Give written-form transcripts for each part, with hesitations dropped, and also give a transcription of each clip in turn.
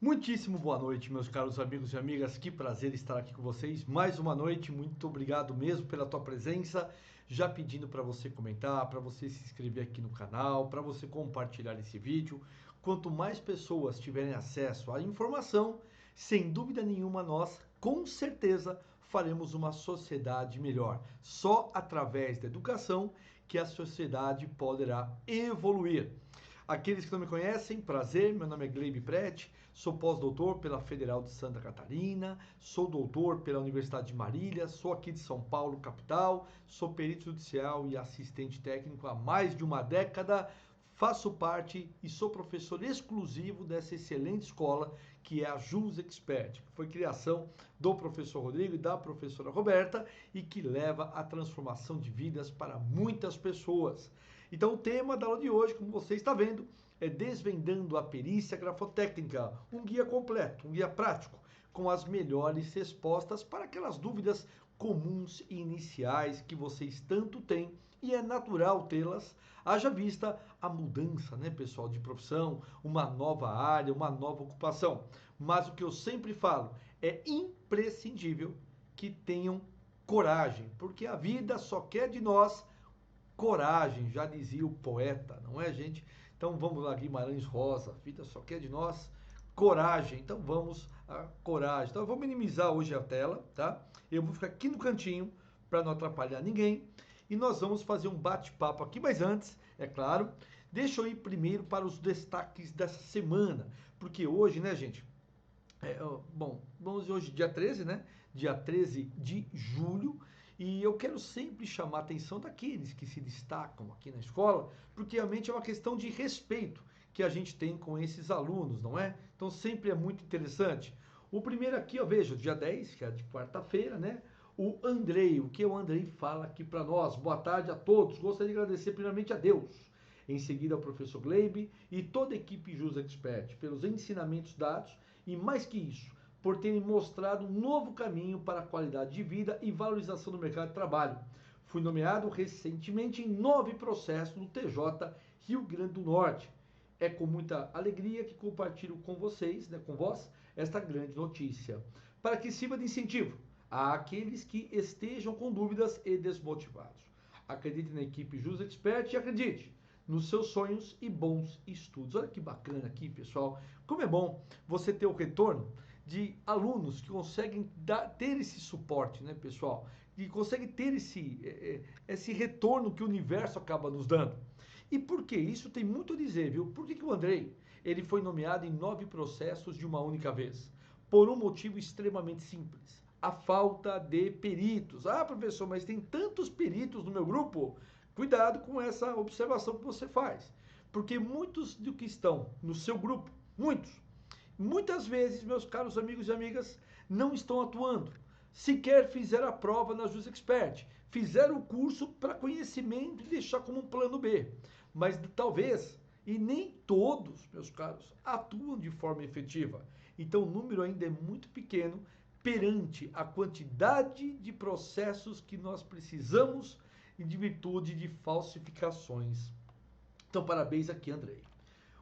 Muitíssimo boa noite, meus caros amigos e amigas. Que prazer estar aqui com vocês. Mais uma noite. Muito obrigado mesmo pela tua presença. Já pedindo para você comentar, para você se inscrever aqui no canal, para você compartilhar esse vídeo. Quanto mais pessoas tiverem acesso à informação, sem dúvida nenhuma nós, com certeza, faremos uma sociedade melhor. Só através da educação que a sociedade poderá evoluir. Aqueles que não me conhecem, prazer, meu nome é Gleybe Prete, sou pós-doutor pela Federal de Santa Catarina, sou doutor pela Universidade de Marília, sou aqui de São Paulo, capital, sou perito judicial e assistente técnico há mais de uma década, faço parte e sou professor exclusivo dessa excelente escola que é a Jus Expert, que foi criação do professor Rodrigo e da professora Roberta e que leva à transformação de vidas para muitas pessoas. Então o tema da aula de hoje, como você está vendo, é Desvendando a Perícia Grafotécnica, um guia completo, um guia prático, com as melhores respostas para aquelas dúvidas comuns e iniciais que vocês tanto têm, e é natural tê-las, haja vista a mudança, né, pessoal, de profissão, uma nova área, uma nova ocupação. Mas o que eu sempre falo, é imprescindível que tenham coragem, porque a vida só quer de nós coragem, já dizia o poeta, não é, gente? Então vamos lá, Guimarães Rosa, a vida só quer de nós coragem. Então vamos a coragem. Então eu vou minimizar hoje a tela, tá? Eu vou ficar aqui no cantinho para não atrapalhar ninguém e nós vamos fazer um bate-papo aqui, mas antes, é claro, deixa eu ir primeiro para os destaques dessa semana, porque hoje, né, gente? Vamos hoje dia 13, né? Dia 13 de julho. E eu quero sempre chamar a atenção daqueles que se destacam aqui na escola, porque realmente é uma questão de respeito que a gente tem com esses alunos, não é? Então sempre é muito interessante. O primeiro aqui, eu vejo, dia 10, que é de quarta-feira, né? O Andrei, o que o Andrei fala aqui para nós. Boa tarde a todos. Gostaria de agradecer primeiramente a Deus, em seguida ao professor Gleybe e toda a equipe Jus Expert pelos ensinamentos dados e, mais que isso, por terem mostrado um novo caminho para a qualidade de vida e valorização do mercado de trabalho. Fui nomeado recentemente em 9 processos do TJ Rio Grande do Norte. É com muita alegria que compartilho com vocês, né, com vós, esta grande notícia, para que sirva de incentivo àqueles que estejam com dúvidas e desmotivados. Acredite na equipe Jus Expert e acredite nos seus sonhos e bons estudos. Olha que bacana aqui, pessoal. Como é bom você ter o retorno de alunos que conseguem ter esse suporte, né, pessoal? Que conseguem ter esse retorno que o universo acaba nos dando. E por que? Isso tem muito a dizer, viu? Por que o Andrei ele foi nomeado em 9 processos de uma única vez? Por um motivo extremamente simples. A falta de peritos. Ah, professor, mas tem tantos peritos no meu grupo. Cuidado com essa observação que você faz. Porque muitos do que estão no seu grupo, muitas vezes, meus caros amigos e amigas, não estão atuando. Sequer fizeram a prova na Jus Expert. Fizeram o curso para conhecimento e deixar como um plano B. Mas talvez, e nem todos, meus caros, atuam de forma efetiva. Então o número ainda é muito pequeno perante a quantidade de processos que nós precisamos e de virtude de falsificações. Então, parabéns aqui, Andrei.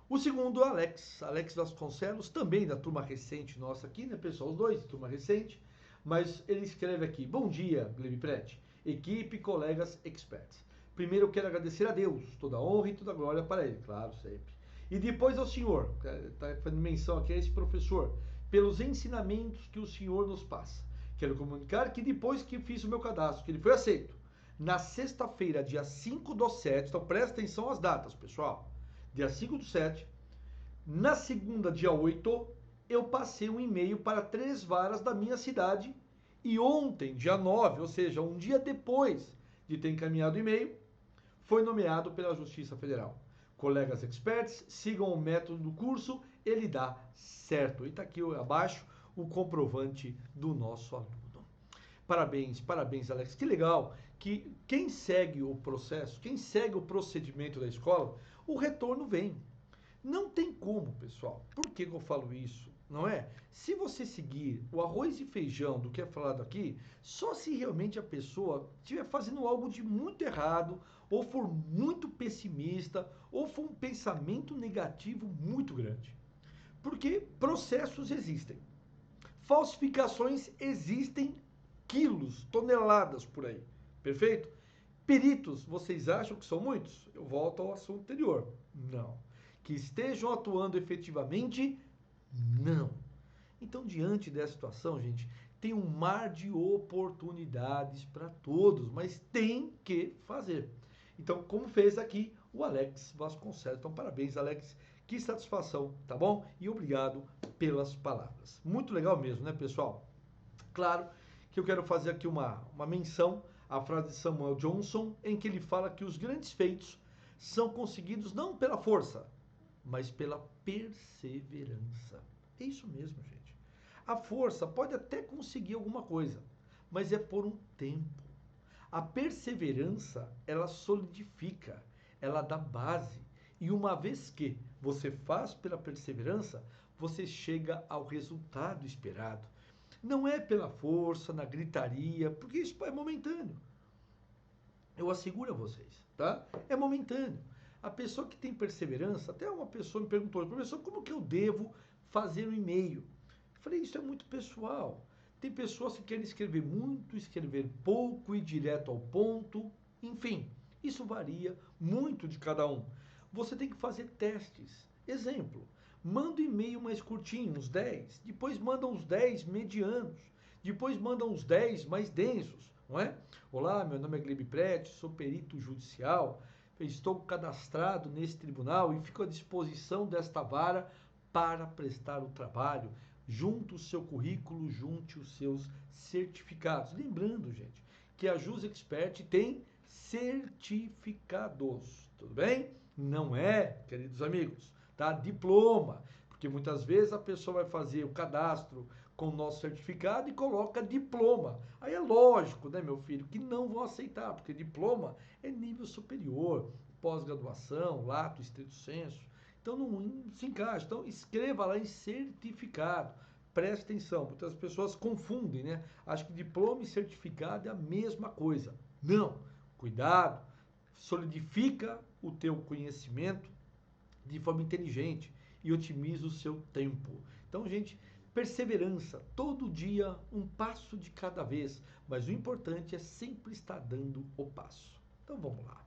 O segundo, Alex Vasconcelos, também da turma recente nossa aqui, né, pessoal? Os dois, turma recente. Mas ele escreve aqui: bom dia, Gleybe Prete, equipe, colegas, experts. Primeiro eu quero agradecer a Deus, toda a honra e toda a glória para ele, claro, sempre. E depois ao senhor, está fazendo menção aqui a esse professor, pelos ensinamentos que o senhor nos passa. Quero comunicar que depois que fiz o meu cadastro, que ele foi aceito, na sexta-feira, dia 5/7, então presta atenção às datas, pessoal. Dia 5/7, na segunda, dia 8, eu passei um e-mail para 3 varas da minha cidade e ontem, dia 9, ou seja, um dia depois de ter encaminhado o e-mail, foi nomeado pela Justiça Federal. Colegas experts, sigam o método do curso, ele dá certo. E está aqui abaixo o comprovante do nosso aluno. Parabéns, parabéns, Alex. Que legal que quem segue o processo, quem segue o procedimento da escola, o retorno vem. Não tem como, pessoal. Por que eu falo isso? Não é? Se você seguir o arroz e feijão do que é falado aqui, só se realmente a pessoa estiver fazendo algo de muito errado, ou for muito pessimista, ou for um pensamento negativo muito grande. Porque processos existem. Falsificações existem quilos, toneladas por aí. Perfeito? Peritos, vocês acham que são muitos? Eu volto ao assunto anterior. Não. Que estejam atuando efetivamente? Não. Então, diante dessa situação, gente, tem um mar de oportunidades para todos, mas tem que fazer. Então, como fez aqui o Alex Vasconcelos. Então, parabéns, Alex. Que satisfação, tá bom? E obrigado pelas palavras. Muito legal mesmo, né, pessoal? Claro que eu quero fazer aqui uma menção à frase de Samuel Johnson, em que ele fala que os grandes feitos são conseguidos não pela força, mas pela perseverança. É isso mesmo, gente. A força pode até conseguir alguma coisa, mas é por um tempo. A perseverança, ela solidifica, ela dá base. E uma vez que você faz pela perseverança, você chega ao resultado esperado. Não é pela força, na gritaria, porque isso é momentâneo. Eu asseguro a vocês, tá? É momentâneo. A pessoa que tem perseverança, até uma pessoa me perguntou, professor, como que eu devo fazer um e-mail? Eu falei, isso é muito pessoal. Tem pessoas que querem escrever muito, escrever pouco, ir direto ao ponto. Enfim, isso varia muito de cada um. Você tem que fazer testes. Exemplo, manda um e-mail mais curtinho, uns 10. Depois manda uns 10 medianos. Depois manda uns 10 mais densos, não é? Olá, meu nome é Glebe Prete, sou perito judicial. Estou cadastrado nesse tribunal e fico à disposição desta vara para prestar o trabalho. Junte o seu currículo, junte os seus certificados. Lembrando, gente, que a Jus Expert tem certificados, tudo bem? Não é, queridos amigos, tá? Diploma, porque muitas vezes a pessoa vai fazer o cadastro com o nosso certificado e coloca diploma. Aí é lógico, né, meu filho, que não vão aceitar, porque diploma é nível superior, pós-graduação, lato, estrito sensu. Então não se encaixa. Então escreva lá em certificado. Preste atenção, muitas pessoas confundem, né? Acho que diploma e certificado é a mesma coisa. Não. Cuidado. Solidifica o teu conhecimento de forma inteligente e otimiza o seu tempo. Então, gente, perseverança, todo dia um passo de cada vez, mas o importante é sempre estar dando o passo. Então vamos lá.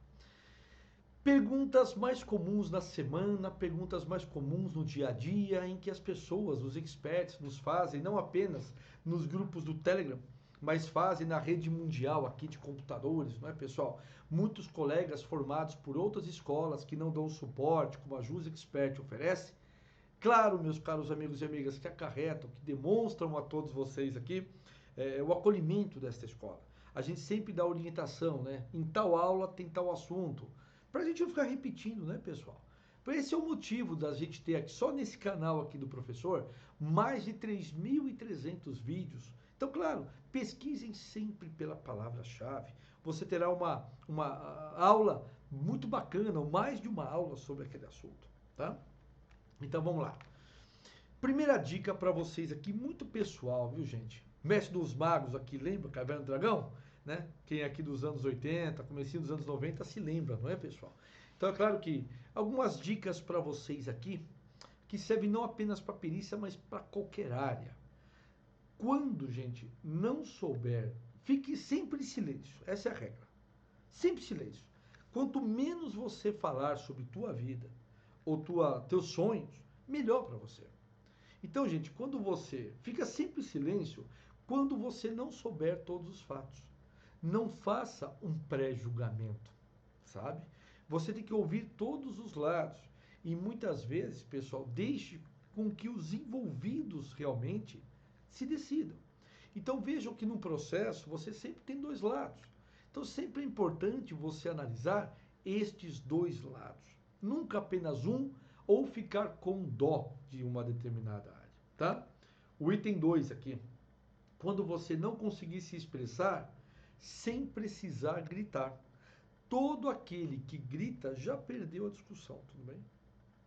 Perguntas mais comuns na semana, perguntas mais comuns no dia a dia, em que as pessoas, os experts, nos fazem, não apenas nos grupos do Telegram, mas fazem na rede mundial aqui de computadores, não é, pessoal? Muitos colegas formados por outras escolas que não dão suporte, como a Jus Expert oferece. Claro, meus caros amigos e amigas, que acarretam, que demonstram a todos vocês aqui o acolhimento desta escola. A gente sempre dá orientação, né? Em tal aula tem tal assunto. Para a gente não ficar repetindo, né, pessoal? Esse é o motivo da gente ter aqui, só nesse canal aqui do professor, mais de 3.300 vídeos. Então, claro, pesquisem sempre pela palavra-chave. Você terá uma aula muito bacana, ou mais de uma aula sobre aquele assunto, tá? Então, vamos lá. Primeira dica para vocês aqui, muito pessoal, viu, gente? Mestre dos Magos aqui, lembra Caverna do Dragão? Né? Quem é aqui dos anos 80, comecinho dos anos 90 se lembra, não é, pessoal? Então é claro que algumas dicas para vocês aqui que servem não apenas para perícia, mas para qualquer área. Quando, gente, não souber, fique sempre em silêncio. Essa é a regra. Sempre silêncio. Quanto menos você falar sobre tua vida ou teus sonhos, melhor para você. Então, gente, quando você fica sempre em silêncio, quando você não souber todos os fatos. Não faça um pré-julgamento, sabe? Você tem que ouvir todos os lados. E muitas vezes, pessoal, deixe com que os envolvidos realmente se decidam. Então vejam que no processo você sempre tem dois lados. Então sempre é importante você analisar estes dois lados. Nunca apenas um ou ficar com dó de uma determinada área, tá? O item 2 aqui. Quando você não conseguir se expressar, sem precisar gritar. Todo aquele que grita já perdeu a discussão, tudo bem?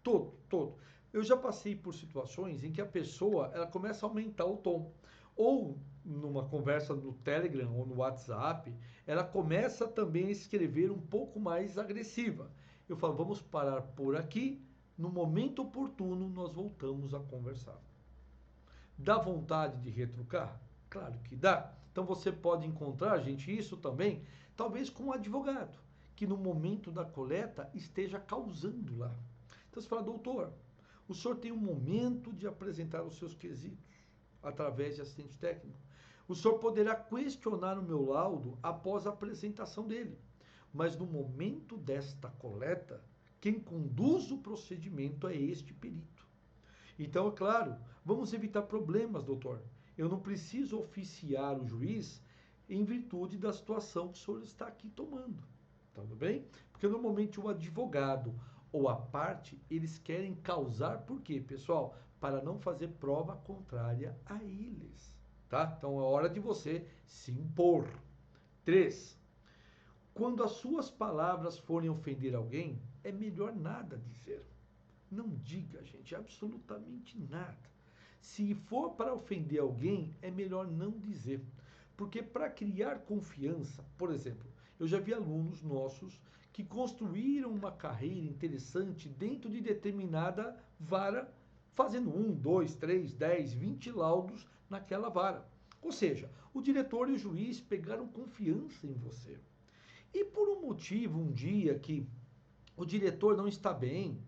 Todo. Eu já passei por situações em que a pessoa ela começa a aumentar o tom. Ou numa conversa no Telegram ou no WhatsApp, ela começa também a escrever um pouco mais agressiva. Eu falo, vamos parar por aqui, no momento oportuno, nós voltamos a conversar. Dá vontade de retrucar? Claro que dá. Então você pode encontrar, gente, isso também, talvez com um advogado, que no momento da coleta esteja causando lá. Então você fala, doutor, o senhor tem um momento de apresentar os seus quesitos através de assistente técnico. O senhor poderá questionar o meu laudo após a apresentação dele. Mas no momento desta coleta, quem conduz o procedimento é este perito. Então, é claro, vamos evitar problemas, doutor. Eu não preciso oficiar o juiz em virtude da situação que o senhor está aqui tomando. Tudo bem? Porque normalmente o advogado ou a parte, eles querem causar, por quê, pessoal? Para não fazer prova contrária a eles. Tá? Então é hora de você se impor. 3. Quando as suas palavras forem ofender alguém, é melhor nada dizer. Não diga, gente, absolutamente nada. Se for para ofender alguém, é melhor não dizer. Porque para criar confiança, por exemplo, eu já vi alunos nossos que construíram uma carreira interessante dentro de determinada vara, fazendo 1, 2, 3, 10, 20 laudos naquela vara. Ou seja, o diretor e o juiz pegaram confiança em você. E por um motivo, um dia que o diretor não está bem,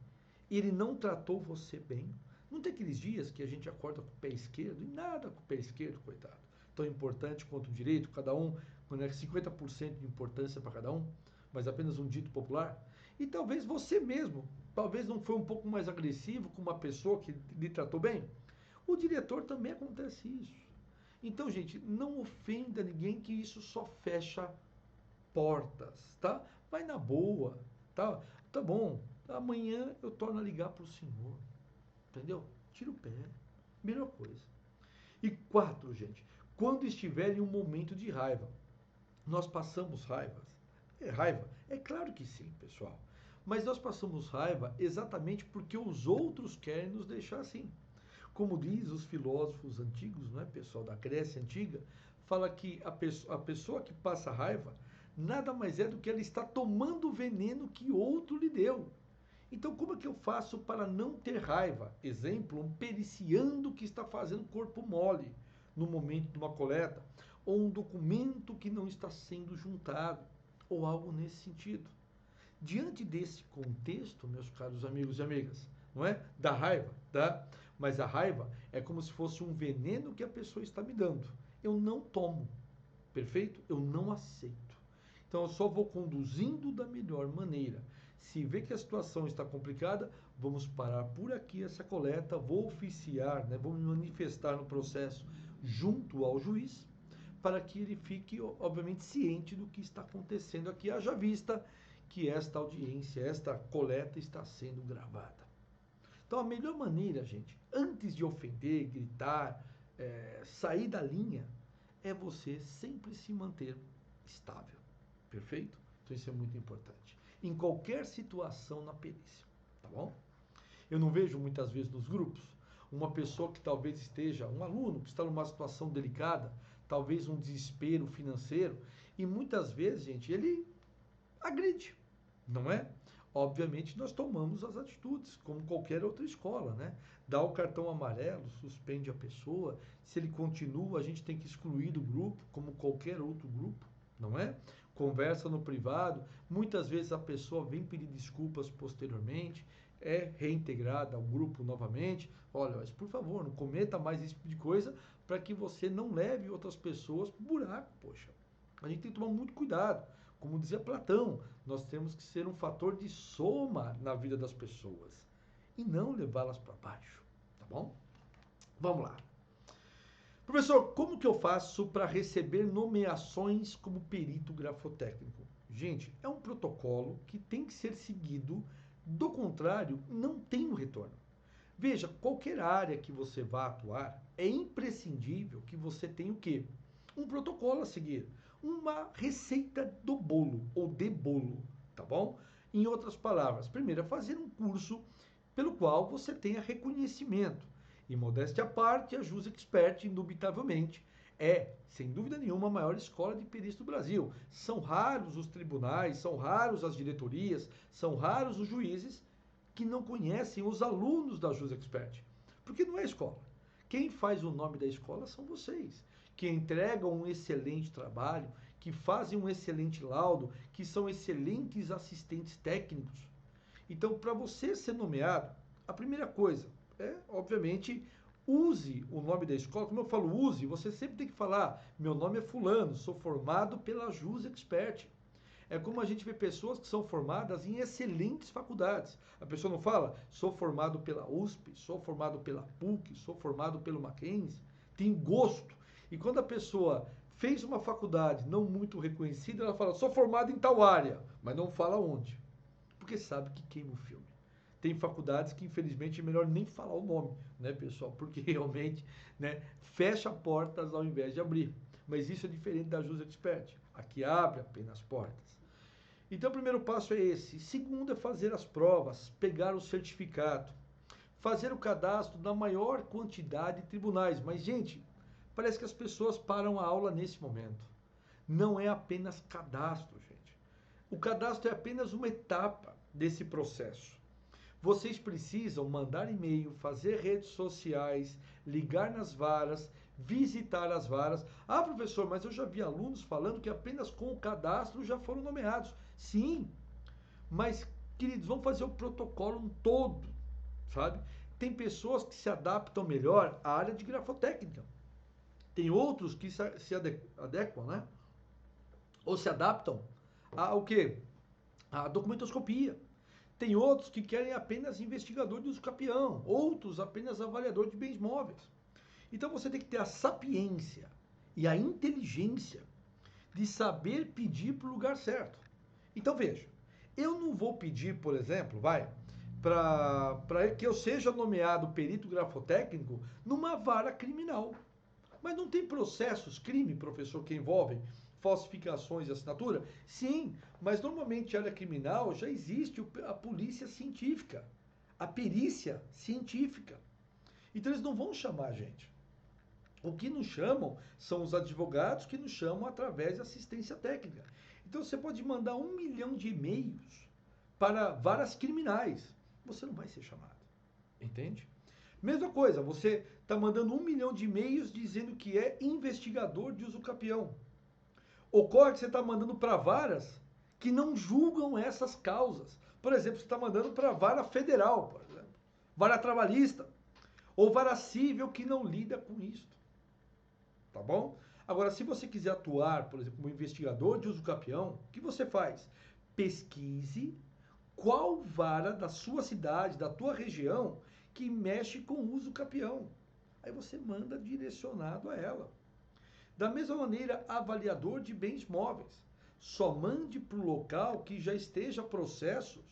ele não tratou você bem. Não tem aqueles dias que a gente acorda com o pé esquerdo e nada com o pé esquerdo, coitado. Tão importante quanto o direito, cada um, quando é 50% de importância para cada um, mas apenas um dito popular. E talvez você mesmo, talvez não foi um pouco mais agressivo com uma pessoa que lhe tratou bem. O diretor também acontece isso. Então, gente, não ofenda ninguém, que isso só fecha portas, tá? Vai na boa, tá? Tá bom, amanhã eu torno a ligar para o senhor, entendeu? Tira o pé, melhor coisa. E 4, gente, quando estiver em um momento de raiva, nós passamos raivas. É raiva? É claro que sim, pessoal. Mas nós passamos raiva exatamente porque os outros querem nos deixar assim. Como diz os filósofos antigos, não é, pessoal, da Grécia Antiga, fala que a pessoa que passa raiva nada mais é do que ela está tomando o veneno que outro lhe deu. Então, como é que eu faço para não ter raiva? Exemplo, um periciando que está fazendo corpo mole no momento de uma coleta, ou um documento que não está sendo juntado, ou algo nesse sentido. Diante desse contexto, meus caros amigos e amigas, não é? Da raiva, tá? Mas a raiva é como se fosse um veneno que a pessoa está me dando. Eu não tomo, perfeito? Eu não aceito. Então eu só vou conduzindo da melhor maneira. Se vê que a situação está complicada, vamos parar por aqui essa coleta, vou oficiar, né? Vou me manifestar no processo junto ao juiz, para que ele fique, obviamente, ciente do que está acontecendo aqui, haja vista que esta audiência, esta coleta está sendo gravada. Então, a melhor maneira, gente, antes de ofender, gritar, sair da linha, é você sempre se manter estável. Perfeito? Então, isso é muito importante. Em qualquer situação na perícia, tá bom? Eu não vejo muitas vezes nos grupos uma pessoa que talvez esteja, um aluno que está numa situação delicada, talvez um desespero financeiro, e muitas vezes, gente, ele agride, não é? Obviamente nós tomamos as atitudes, como qualquer outra escola, né? Dá o cartão amarelo, suspende a pessoa, se ele continua, a gente tem que excluir do grupo, como qualquer outro grupo, não é? Conversa no privado, muitas vezes a pessoa vem pedir desculpas posteriormente, é reintegrada ao grupo novamente. Olha, mas por favor, não cometa mais esse tipo de coisa para que você não leve outras pessoas para o buraco, poxa. A gente tem que tomar muito cuidado. Como dizia Platão, nós temos que ser um fator de soma na vida das pessoas e não levá-las para baixo, tá bom? Vamos lá. Professor, como que eu faço para receber nomeações como perito grafotécnico? Gente, é um protocolo que tem que ser seguido, do contrário, não tem um retorno. Veja, qualquer área que você vá atuar, é imprescindível que você tenha o quê? Um protocolo a seguir, uma receita do bolo ou de bolo, tá bom? Em outras palavras, primeiro é fazer um curso pelo qual você tenha reconhecimento. E modéstia à parte, a Jus Expert, indubitavelmente, é, sem dúvida nenhuma, a maior escola de perícia do Brasil. São raros os tribunais, são raros as diretorias, são raros os juízes que não conhecem os alunos da Jus Expert. Porque não é escola. Quem faz o nome da escola são vocês, que entregam um excelente trabalho, que fazem um excelente laudo, que são excelentes assistentes técnicos. Então, para você ser nomeado, a primeira coisa é, obviamente, use o nome da escola. Como eu falo, use, você sempre tem que falar, meu nome é fulano, sou formado pela Jus Expert. É como a gente vê pessoas que são formadas em excelentes faculdades. A pessoa não fala, sou formado pela USP, sou formado pela PUC, sou formado pelo Mackenzie. Tem gosto. E quando a pessoa fez uma faculdade não muito reconhecida, ela fala, sou formado em tal área, mas não fala onde. Porque sabe que queima o filme. Tem faculdades que, infelizmente, é melhor nem falar o nome, né, pessoal? Porque realmente, né, fecha portas ao invés de abrir. Mas isso é diferente da Jus Expert. Aqui abre apenas portas. Então, o primeiro passo é esse. Segundo é fazer as provas, pegar o certificado, fazer o cadastro na maior quantidade de tribunais. Mas, gente, parece que as pessoas param a aula nesse momento. Não é apenas cadastro, gente. O cadastro é apenas uma etapa desse processo. Vocês precisam mandar e-mail, fazer redes sociais, ligar nas varas, visitar as varas. Ah, professor, mas eu já vi alunos falando que apenas com o cadastro já foram nomeados. Sim, mas, queridos, vamos fazer o protocolo todo, sabe? Tem pessoas que se adaptam melhor à área de grafotécnica. Tem outros que se adequam, né? Ou se adaptam ao quê? À documentoscopia. Tem outros que querem apenas investigador de uso capião, outros apenas avaliador de bens móveis. Então você tem que ter a sapiência e a inteligência de saber pedir para o lugar certo. Então veja, eu não vou pedir, por exemplo, para que eu seja nomeado perito grafotécnico numa vara criminal. Mas não tem processos, crime, professor, que envolvem falsificações de assinatura? Sim, mas normalmente a área criminal já existe a polícia científica, a perícia científica. Então eles não vão chamar a gente. O que nos chamam são os advogados que nos chamam através de assistência técnica. Então você pode mandar 1 milhão de e-mails para varas criminais. Você não vai ser chamado. Entende? Mesma coisa, você está mandando 1 milhão de e-mails dizendo que é investigador de uso capião. Ocorre que você está mandando para varas que não julgam essas causas. Por exemplo, você está mandando para a vara federal, por exemplo, vara trabalhista, ou vara civil que não lida com isso. Tá bom? Agora, se você quiser atuar, por exemplo, como investigador de uso capião, o que você faz? Pesquise qual vara da sua cidade, da tua região, que mexe com o uso capião. Aí você manda direcionado a ela. Da mesma maneira, avaliador de bens móveis. Só mande para o local que já estejam processos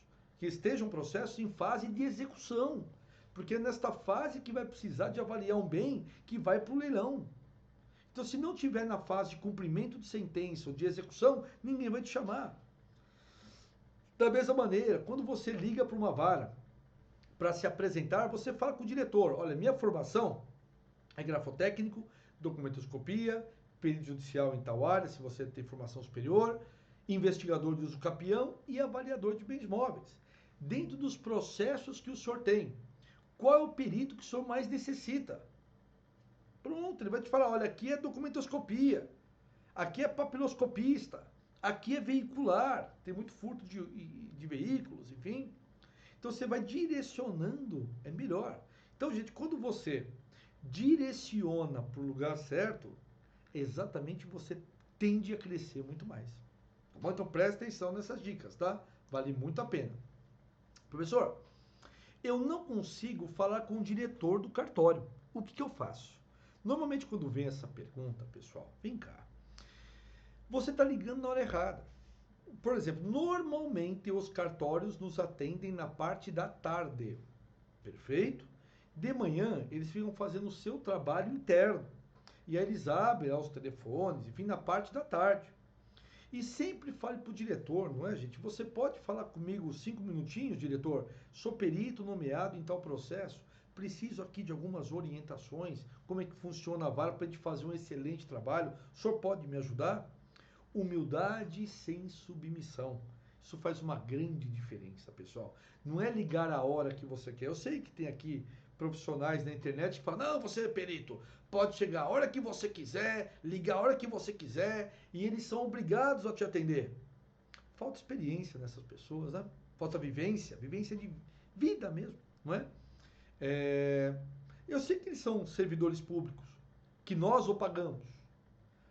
em fase de execução. Porque é nesta fase que vai precisar de avaliar um bem que vai para o leilão. Então, se não tiver na fase de cumprimento de sentença ou de execução, ninguém vai te chamar. Da mesma maneira, quando você liga para uma vara para se apresentar, você fala com o diretor, olha, minha formação é grafotécnico, documentoscopia, perito judicial em tal área, se você tem formação superior, investigador de uso capião e avaliador de bens móveis. Dentro dos processos que o senhor tem, qual é o perito que o senhor mais necessita? Pronto, ele vai te falar, olha, aqui é documentoscopia, aqui é papiloscopista, aqui é veicular, tem muito furto de veículos, enfim. Então você vai direcionando, é melhor. Então, gente, quando você direciona para o lugar certo, exatamente você tende a crescer muito mais. Tá bom? Então presta atenção nessas dicas, tá? Vale muito a pena. Professor, eu não consigo falar com o diretor do cartório. O que eu faço? Normalmente quando vem essa pergunta, pessoal, vem cá. Você está ligando na hora errada. Por exemplo, normalmente os cartórios nos atendem na parte da tarde. Perfeito? De manhã, eles ficam fazendo o seu trabalho interno. E aí eles abrem os telefones, enfim, na parte da tarde. E sempre fale para o diretor, não é, gente? Você pode falar comigo 5 minutinhos, diretor? Sou perito nomeado em tal processo. Preciso aqui de algumas orientações. Como é que funciona a vara para a gente fazer um excelente trabalho? O senhor pode me ajudar? Humildade sem submissão. Isso faz uma grande diferença, pessoal. Não é ligar a hora que você quer. Eu sei que tem aqui profissionais na internet que falam, não, você é perito, pode chegar a hora que você quiser, ligar a hora que você quiser, e eles são obrigados a te atender. Falta experiência nessas pessoas, né? Falta vivência de vida mesmo, não é? Eu sei que eles são servidores públicos, que nós o pagamos,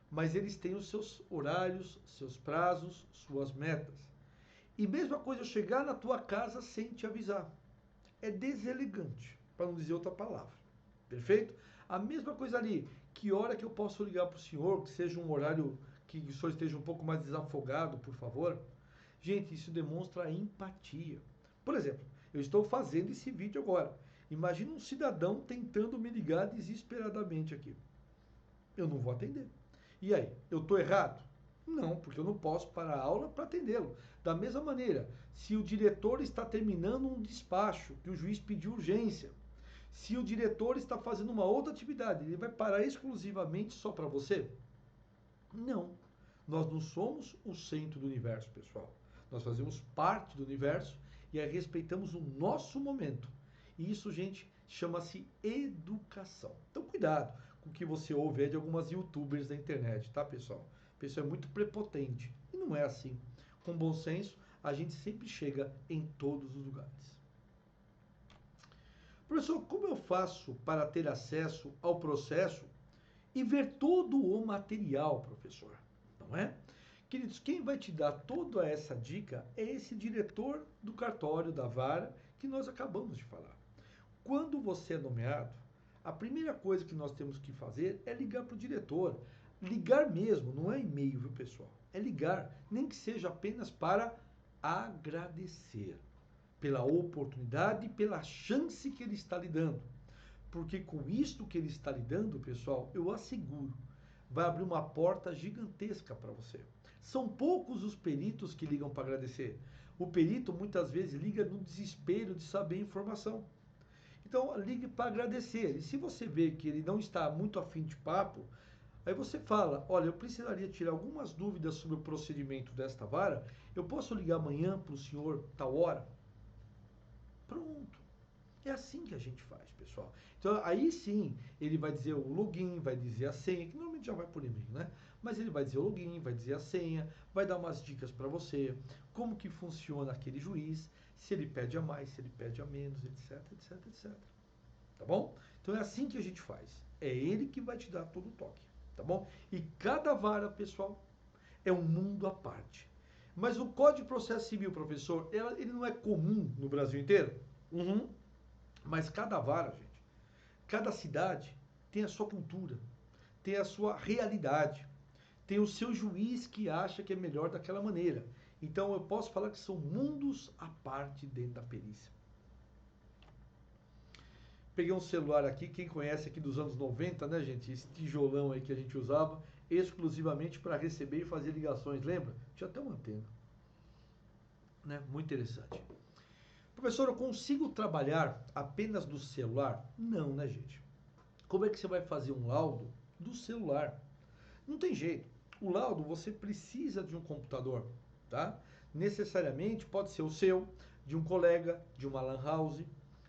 mas eles têm os seus horários, seus prazos, suas metas. E mesma coisa, chegar na tua casa sem te avisar. É deselegante, para não dizer outra palavra. Perfeito? A mesma coisa ali, que hora que eu posso ligar para o senhor, que seja um horário que o senhor esteja um pouco mais desafogado, por favor? Gente, isso demonstra empatia. Por exemplo, eu estou fazendo esse vídeo agora. Imagina um cidadão tentando me ligar desesperadamente aqui. Eu não vou atender. E aí, eu estou errado? Não, porque eu não posso parar a aula para atendê-lo. Da mesma maneira, se o diretor está terminando um despacho que o juiz pediu urgência, se o diretor está fazendo uma outra atividade, ele vai parar exclusivamente só para você? Não. Nós não somos o centro do universo, pessoal. Nós fazemos parte do universo e aí respeitamos o nosso momento. E isso, gente, chama-se educação. Então, cuidado com o que você ouve aí de algumas youtubers da internet, tá, pessoal? A pessoa é muito prepotente. E não é assim. Com bom senso, a gente sempre chega em todos os lugares. Professor, como eu faço para ter acesso ao processo e ver todo o material, professor? Não é? Queridos, quem vai te dar toda essa dica é esse diretor do cartório da vara que nós acabamos de falar. Quando você é nomeado, a primeira coisa que nós temos que fazer é ligar para o diretor. Ligar mesmo, não é e-mail, viu, pessoal? É ligar, nem que seja apenas para agradecer pela oportunidade e pela chance que ele está lhe dando. Porque com isto que ele está lhe dando, pessoal, eu asseguro, vai abrir uma porta gigantesca para você. São poucos os peritos que ligam para agradecer. O perito muitas vezes liga no desespero de saber a informação. Então, ligue para agradecer. E se você vê que ele não está muito afim de papo, aí você fala, olha, eu precisaria tirar algumas dúvidas sobre o procedimento desta vara, eu posso ligar amanhã para o senhor tal hora? Pronto. É assim que a gente faz, pessoal. Então, aí sim, ele vai dizer o login, vai dizer a senha, que normalmente já vai por e-mail, né? Mas ele vai dizer o login, vai dizer a senha, vai dar umas dicas para você, como que funciona aquele juiz, se ele pede a mais, se ele pede a menos, etc, etc, etc. Tá bom? Então, é assim que a gente faz. É ele que vai te dar todo o toque, tá bom? E cada vara, pessoal, é um mundo à parte. Mas o Código de Processo Civil, professor, ele não é comum no Brasil inteiro? Uhum. Mas cada vara, gente, cada cidade tem a sua cultura, tem a sua realidade, tem o seu juiz que acha que é melhor daquela maneira. Então eu posso falar que são mundos à parte dentro da perícia. Peguei um celular aqui, quem conhece aqui dos anos 90, né, gente? Esse tijolão aí que a gente usava exclusivamente para receber e fazer ligações, lembra? Tinha até uma antena. Né? Muito interessante. Professor, eu consigo trabalhar apenas do celular? Não, né, gente? Como é que você vai fazer um laudo do celular? Não tem jeito. O laudo você precisa de um computador, tá? Necessariamente pode ser o seu, de um colega, de uma lan house.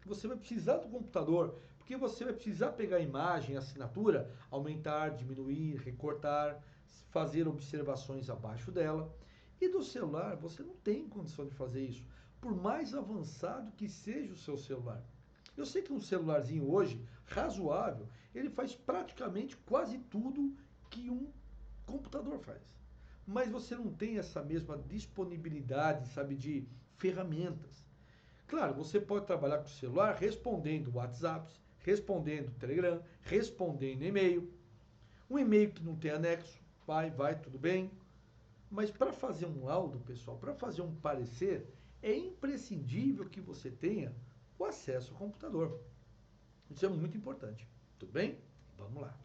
Você vai precisar do computador, porque você vai precisar pegar a imagem, a assinatura, aumentar, diminuir, recortar, fazer observações abaixo dela. E do celular você não tem condição de fazer isso, por mais avançado que seja o seu celular. Eu sei que um celularzinho hoje, razoável, ele faz praticamente quase tudo que um computador faz. Mas você não tem essa mesma disponibilidade, sabe, de ferramentas. Claro, você pode trabalhar com o celular respondendo WhatsApp, respondendo Telegram, respondendo e-mail. Um e-mail que não tem anexo, vai, tudo bem. Mas para fazer um laudo, pessoal, para fazer um parecer, é imprescindível que você tenha o acesso ao computador. Isso é muito importante. Tudo bem? Vamos lá.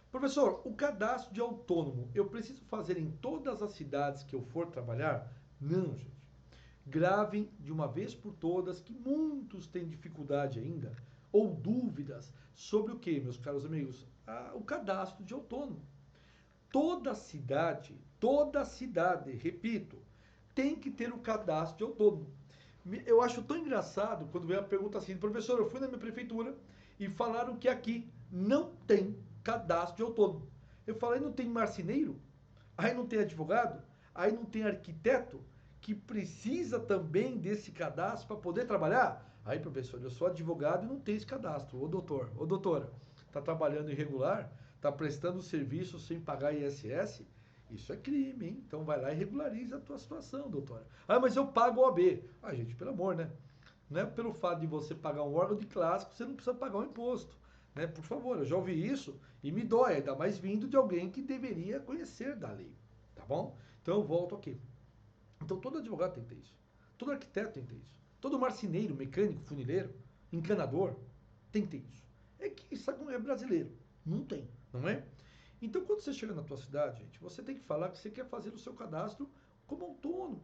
Professor, o cadastro de autônomo, eu preciso fazer em todas as cidades que eu for trabalhar? Não, gente. Gravem de uma vez por todas que muitos têm dificuldade ainda ou dúvidas sobre o que, meus caros amigos? O cadastro de autônomo. Toda cidade, repito, tem que ter o cadastro de autônomo. Eu acho tão engraçado quando vem a pergunta assim, professor, eu fui na minha prefeitura e falaram que aqui não tem cadastro de autônomo. Eu falei, não tem marceneiro? Aí não tem advogado? Aí não tem arquiteto? Que precisa também desse cadastro para poder trabalhar? Aí, professor, eu sou advogado e não tenho esse cadastro. Ô doutor, ô doutora, está trabalhando irregular? Está prestando serviço sem pagar ISS? Isso é crime, hein? Então vai lá e regulariza a tua situação, doutora. Ah, mas eu pago OAB. Ah, gente, pelo amor, né? Não é pelo fato de você pagar um órgão de classe que você não precisa pagar um imposto. Né? Por favor, eu já ouvi isso e me dói, ainda mais vindo de alguém que deveria conhecer da lei. Tá bom? Então eu volto aqui. Então todo advogado tem que ter isso. Todo arquiteto tem que ter isso. Todo marceneiro, mecânico, funileiro, encanador, tem que ter isso. É que isso é brasileiro. Não tem, não é? Então, quando você chega na tua cidade, gente, você tem que falar que você quer fazer o seu cadastro como autônomo.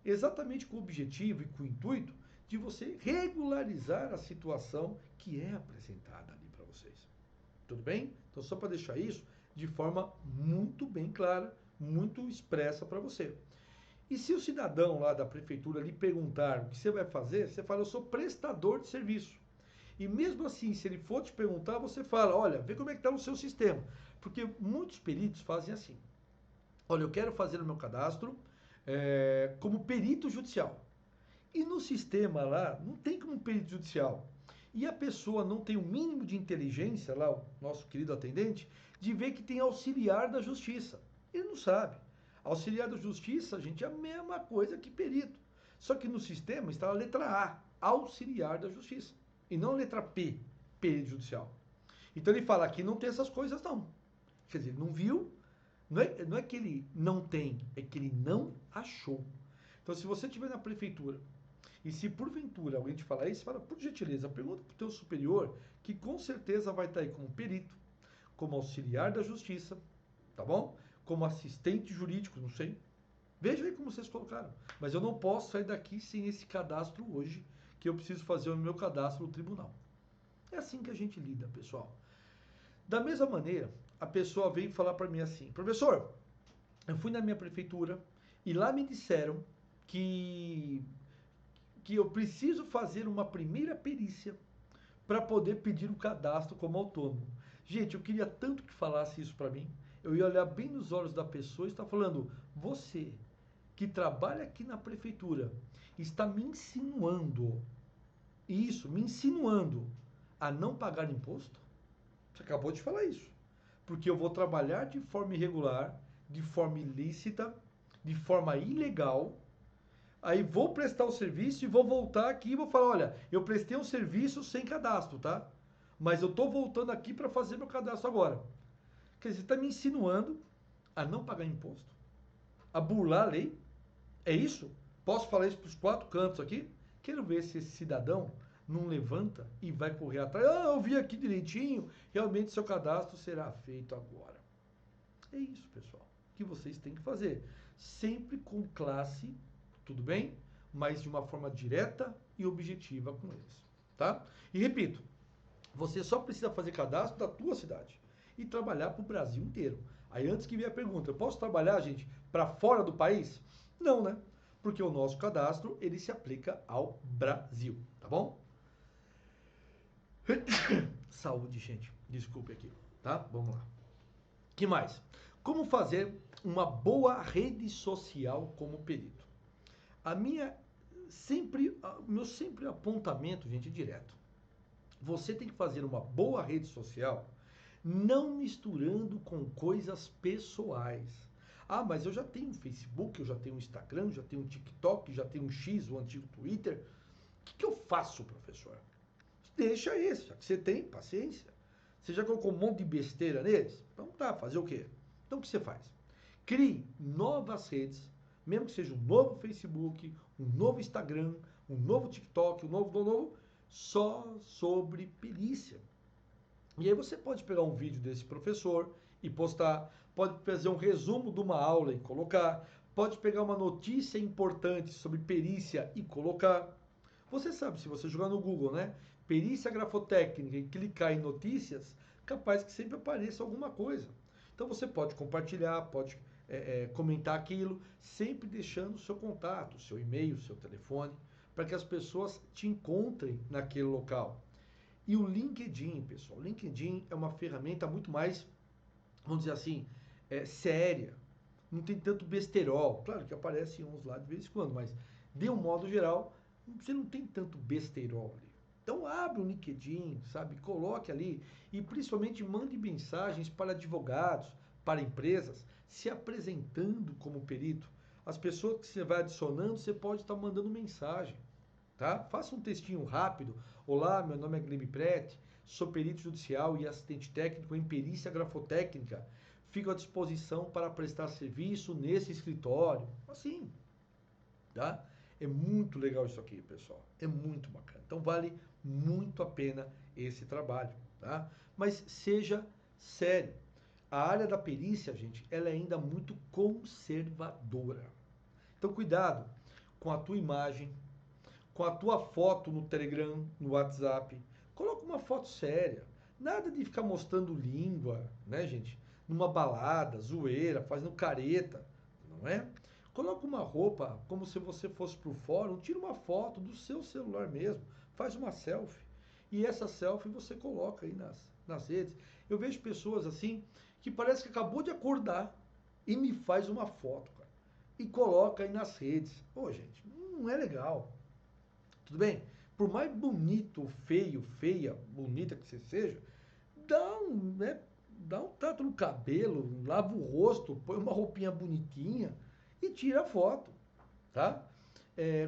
Exatamente com o objetivo e com o intuito de você regularizar a situação que é apresentada ali para vocês. Tudo bem? Então, só para deixar isso de forma muito bem clara, muito expressa para você. E se o cidadão lá da prefeitura lhe perguntar o que você vai fazer, você fala, eu sou prestador de serviço. E mesmo assim, se ele for te perguntar, você fala, olha, vê como é que está o seu sistema. Porque muitos peritos fazem assim. Olha, eu quero fazer o meu cadastro como perito judicial. E no sistema lá, não tem como perito judicial. E a pessoa não tem o mínimo de inteligência, lá, o nosso querido atendente, de ver que tem auxiliar da justiça. Ele não sabe. Auxiliar da justiça, gente, é a mesma coisa que perito. Só que no sistema está a letra A, auxiliar da justiça. E não a letra P, perito judicial. Então ele fala que não tem essas coisas não. Quer dizer, ele não viu, não é que ele não tem, é que ele não achou. Então se você estiver na prefeitura e se porventura alguém te falar isso, fala, por gentileza, pergunta para o teu superior, que com certeza vai estar aí como perito, como auxiliar da justiça, tá bom? Como assistente jurídico, não sei. Veja aí como vocês colocaram. Mas eu não posso sair daqui sem esse cadastro hoje, que eu preciso fazer o meu cadastro no tribunal. É assim que a gente lida, pessoal. Da mesma maneira, a pessoa veio falar para mim assim, professor, eu fui na minha prefeitura e lá me disseram que eu preciso fazer uma primeira perícia para poder pedir o cadastro como autônomo. Gente, eu queria tanto que falasse isso para mim. Eu ia olhar bem nos olhos da pessoa e estar falando, você que trabalha aqui na prefeitura está me insinuando, me insinuando a não pagar imposto? Você acabou de falar isso. Porque eu vou trabalhar de forma irregular, de forma ilícita, de forma ilegal. Aí vou prestar o serviço e vou voltar aqui e vou falar, olha, eu prestei um serviço sem cadastro, tá? Mas eu estou voltando aqui para fazer meu cadastro agora. Quer dizer, você está me insinuando a não pagar imposto? A burlar a lei? É isso? Posso falar isso para os 4 cantos aqui? Quero ver se esse cidadão não levanta e vai correr atrás. Ah, eu vi aqui direitinho, realmente seu cadastro será feito agora. É isso, pessoal, que vocês têm que fazer. Sempre com classe, tudo bem? Mas de uma forma direta e objetiva com eles, tá? E repito, você só precisa fazer cadastro da tua cidade e trabalhar para o Brasil inteiro. Aí antes que vier a pergunta, eu posso trabalhar, gente, para fora do país? Não, né? Porque o nosso cadastro, ele se aplica ao Brasil, tá bom? Saúde, gente. Desculpe aqui, tá? Vamos lá. Que mais? Como fazer uma boa rede social como perito? Meu sempre apontamento, gente, direto. Você tem que fazer uma boa rede social não misturando com coisas pessoais. Ah, mas eu já tenho um Facebook, eu já tenho um Instagram, eu já tenho um TikTok, já tenho um X, o antigo Twitter. O que eu faço, professor? Deixa esse, já que você tem, paciência. Você já colocou um monte de besteira neles? Então tá, fazer o quê? Então o que você faz? Crie novas redes, mesmo que seja um novo Facebook, um novo Instagram, um novo TikTok, um novo, só sobre perícia. E aí você pode pegar um vídeo desse professor e postar, pode fazer um resumo de uma aula e colocar, pode pegar uma notícia importante sobre perícia e colocar. Você sabe, se você jogar no Google, né? Perícia grafotécnica e clicar em notícias, capaz que sempre apareça alguma coisa. Então você pode compartilhar, pode comentar aquilo, sempre deixando o seu contato, o seu e-mail, o seu telefone, para que as pessoas te encontrem naquele local. E o LinkedIn, pessoal, o LinkedIn é uma ferramenta muito mais, vamos dizer assim, séria. Não tem tanto besterol. Claro que aparecem uns lá de vez em quando, mas de um modo geral, você não tem tanto besterol ali. Então abre o LinkedIn, sabe? Coloque ali e principalmente mande mensagens para advogados, para empresas, se apresentando como perito. As pessoas que você vai adicionando, você pode estar mandando mensagem, tá? Faça um textinho rápido. Olá, meu nome é Glebe Prete, sou perito judicial e assistente técnico em perícia grafotécnica. Fico à disposição para prestar serviço nesse escritório. Assim, tá? É muito legal isso aqui, pessoal. É muito bacana. Então vale muito a pena esse trabalho, tá? Mas seja sério. A área da perícia, gente, ela é ainda muito conservadora. Então cuidado com a tua imagem, com a tua foto no Telegram, no WhatsApp. Coloca uma foto séria. Nada de ficar mostrando língua, né, gente? Numa balada, zoeira, fazendo careta, não é? Coloca uma roupa como se você fosse pro fórum, tira uma foto do seu celular mesmo, faz uma selfie. E essa selfie você coloca aí nas redes. Eu vejo pessoas assim que parece que acabou de acordar e me faz uma foto, cara, e coloca aí nas redes. Pô, gente, não é legal. Tudo bem? Por mais bonito, feio, feia, bonita que você seja, dá um trato no cabelo, lava o rosto, põe uma roupinha bonitinha e tira a foto, tá?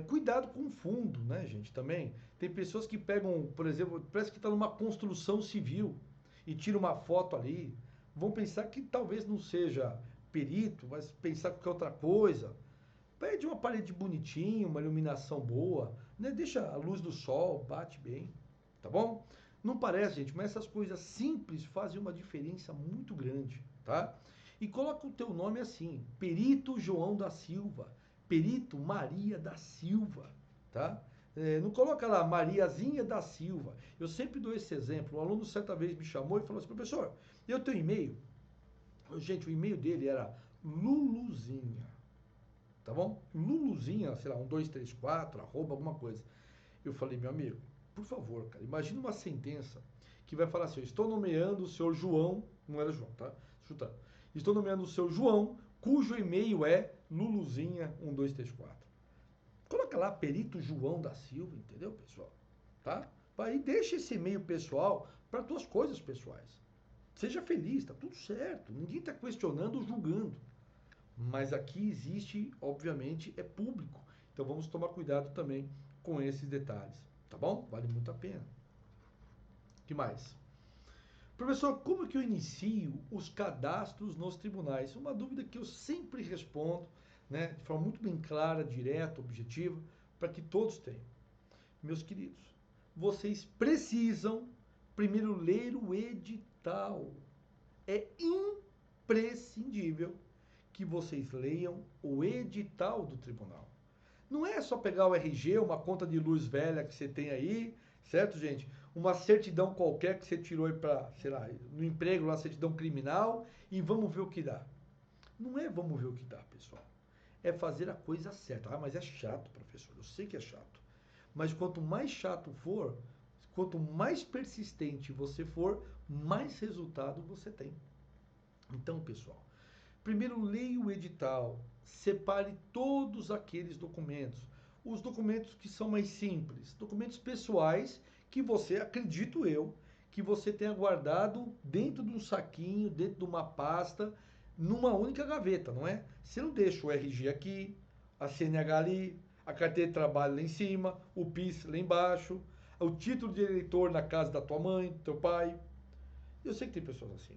Cuidado com o fundo, né, gente? Também tem pessoas que pegam, por exemplo, parece que está numa construção civil e tira uma foto ali. Vão pensar que talvez não seja perito, mas pensar qualquer outra coisa. Pede uma parede bonitinha, uma iluminação boa, né? Deixa a luz do sol, bate bem, tá bom? Não parece, gente, mas essas coisas simples fazem uma diferença muito grande, tá? E coloca o teu nome assim, Perito João da Silva, Perito Maria da Silva, tá? Não coloca lá Mariazinha da Silva. Eu sempre dou esse exemplo. Um aluno certa vez me chamou e falou assim, professor, eu tenho e-mail? Gente, o e-mail dele era Luluzinha. Tá bom? Luluzinha, sei lá, 1234, arroba, alguma coisa. Eu falei, meu amigo, por favor, cara, imagina uma sentença que vai falar assim, estou nomeando o senhor João, não era João, tá? Chutando. Estou nomeando o senhor João, cujo e-mail é luluzinha1234. Coloca lá, perito João da Silva, entendeu, pessoal? Tá? Aí deixa esse e-mail pessoal para tuas coisas pessoais. Seja feliz, tá tudo certo. Ninguém está questionando ou julgando. Mas aqui existe, obviamente, é público. Então vamos tomar cuidado também com esses detalhes, tá bom? Vale muito a pena. O que mais? Professor, como que eu inicio os cadastros nos tribunais? Uma dúvida que eu sempre respondo, né, de forma muito bem clara, direta, objetiva, para que todos tenham. Meus queridos, vocês precisam primeiro ler o edital. É imprescindível que vocês leiam o edital do tribunal. Não é só pegar o RG, uma conta de luz velha que você tem aí, certo, gente? Uma certidão qualquer que você tirou aí para, sei lá, no emprego, lá, certidão criminal, e vamos ver o que dá. Não é vamos ver o que dá, pessoal. É fazer a coisa certa. Ah, mas é chato, professor. Eu sei que é chato. Mas quanto mais chato for, quanto mais persistente você for, mais resultado você tem. Então, pessoal, primeiro, leia o edital, separe todos aqueles documentos. Os documentos que são mais simples, documentos pessoais que você, acredito eu, que você tenha guardado dentro de um saquinho, dentro de uma pasta, numa única gaveta, não é? Você não deixa o RG aqui, a CNH ali, a carteira de trabalho lá em cima, o PIS lá embaixo, o título de eleitor na casa da tua mãe, do teu pai. Eu sei que tem pessoas assim.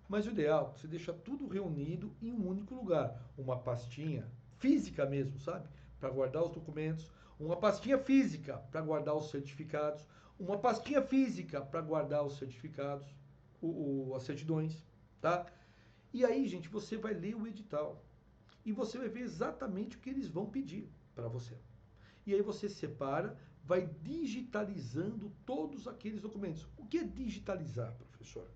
Mas o ideal é você deixar tudo reunido em um único lugar. Uma pastinha física mesmo, sabe? Para guardar os documentos. Uma pastinha física para guardar os certificados. Uma pastinha física para guardar os certificados, as certidões, tá? E aí, gente, você vai ler o edital. E você vai ver exatamente o que eles vão pedir para você. E aí você separa, vai digitalizando todos aqueles documentos. O que é digitalizar, professor?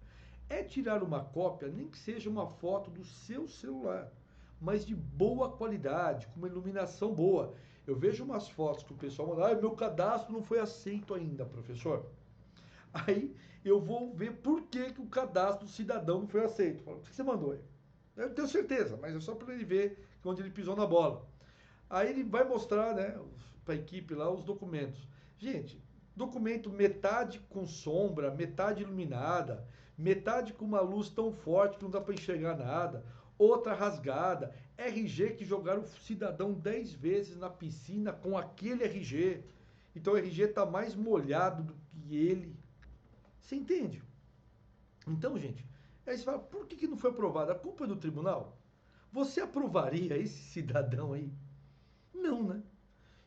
É tirar uma cópia, nem que seja uma foto do seu celular. mas de boa qualidade, com uma iluminação boa. Eu vejo umas fotos que o pessoal manda, meu cadastro não foi aceito ainda, professor. Aí eu vou ver por que, que o cadastro do cidadão não foi aceito. Falo, por que você mandou aí? Eu tenho certeza, mas é só para ele ver onde ele pisou na bola. Aí ele vai mostrar, né, para a equipe lá os documentos. Gente, documento metade com sombra, metade iluminada, metade com uma luz tão forte que não dá para enxergar nada, outra rasgada, RG que jogaram o cidadão 10 vezes na piscina com aquele RG. Então o RG está mais molhado do que ele. Você entende? Então, gente, aí você fala, por que não foi aprovado? A culpa é do tribunal? Você aprovaria esse cidadão aí? Não, né?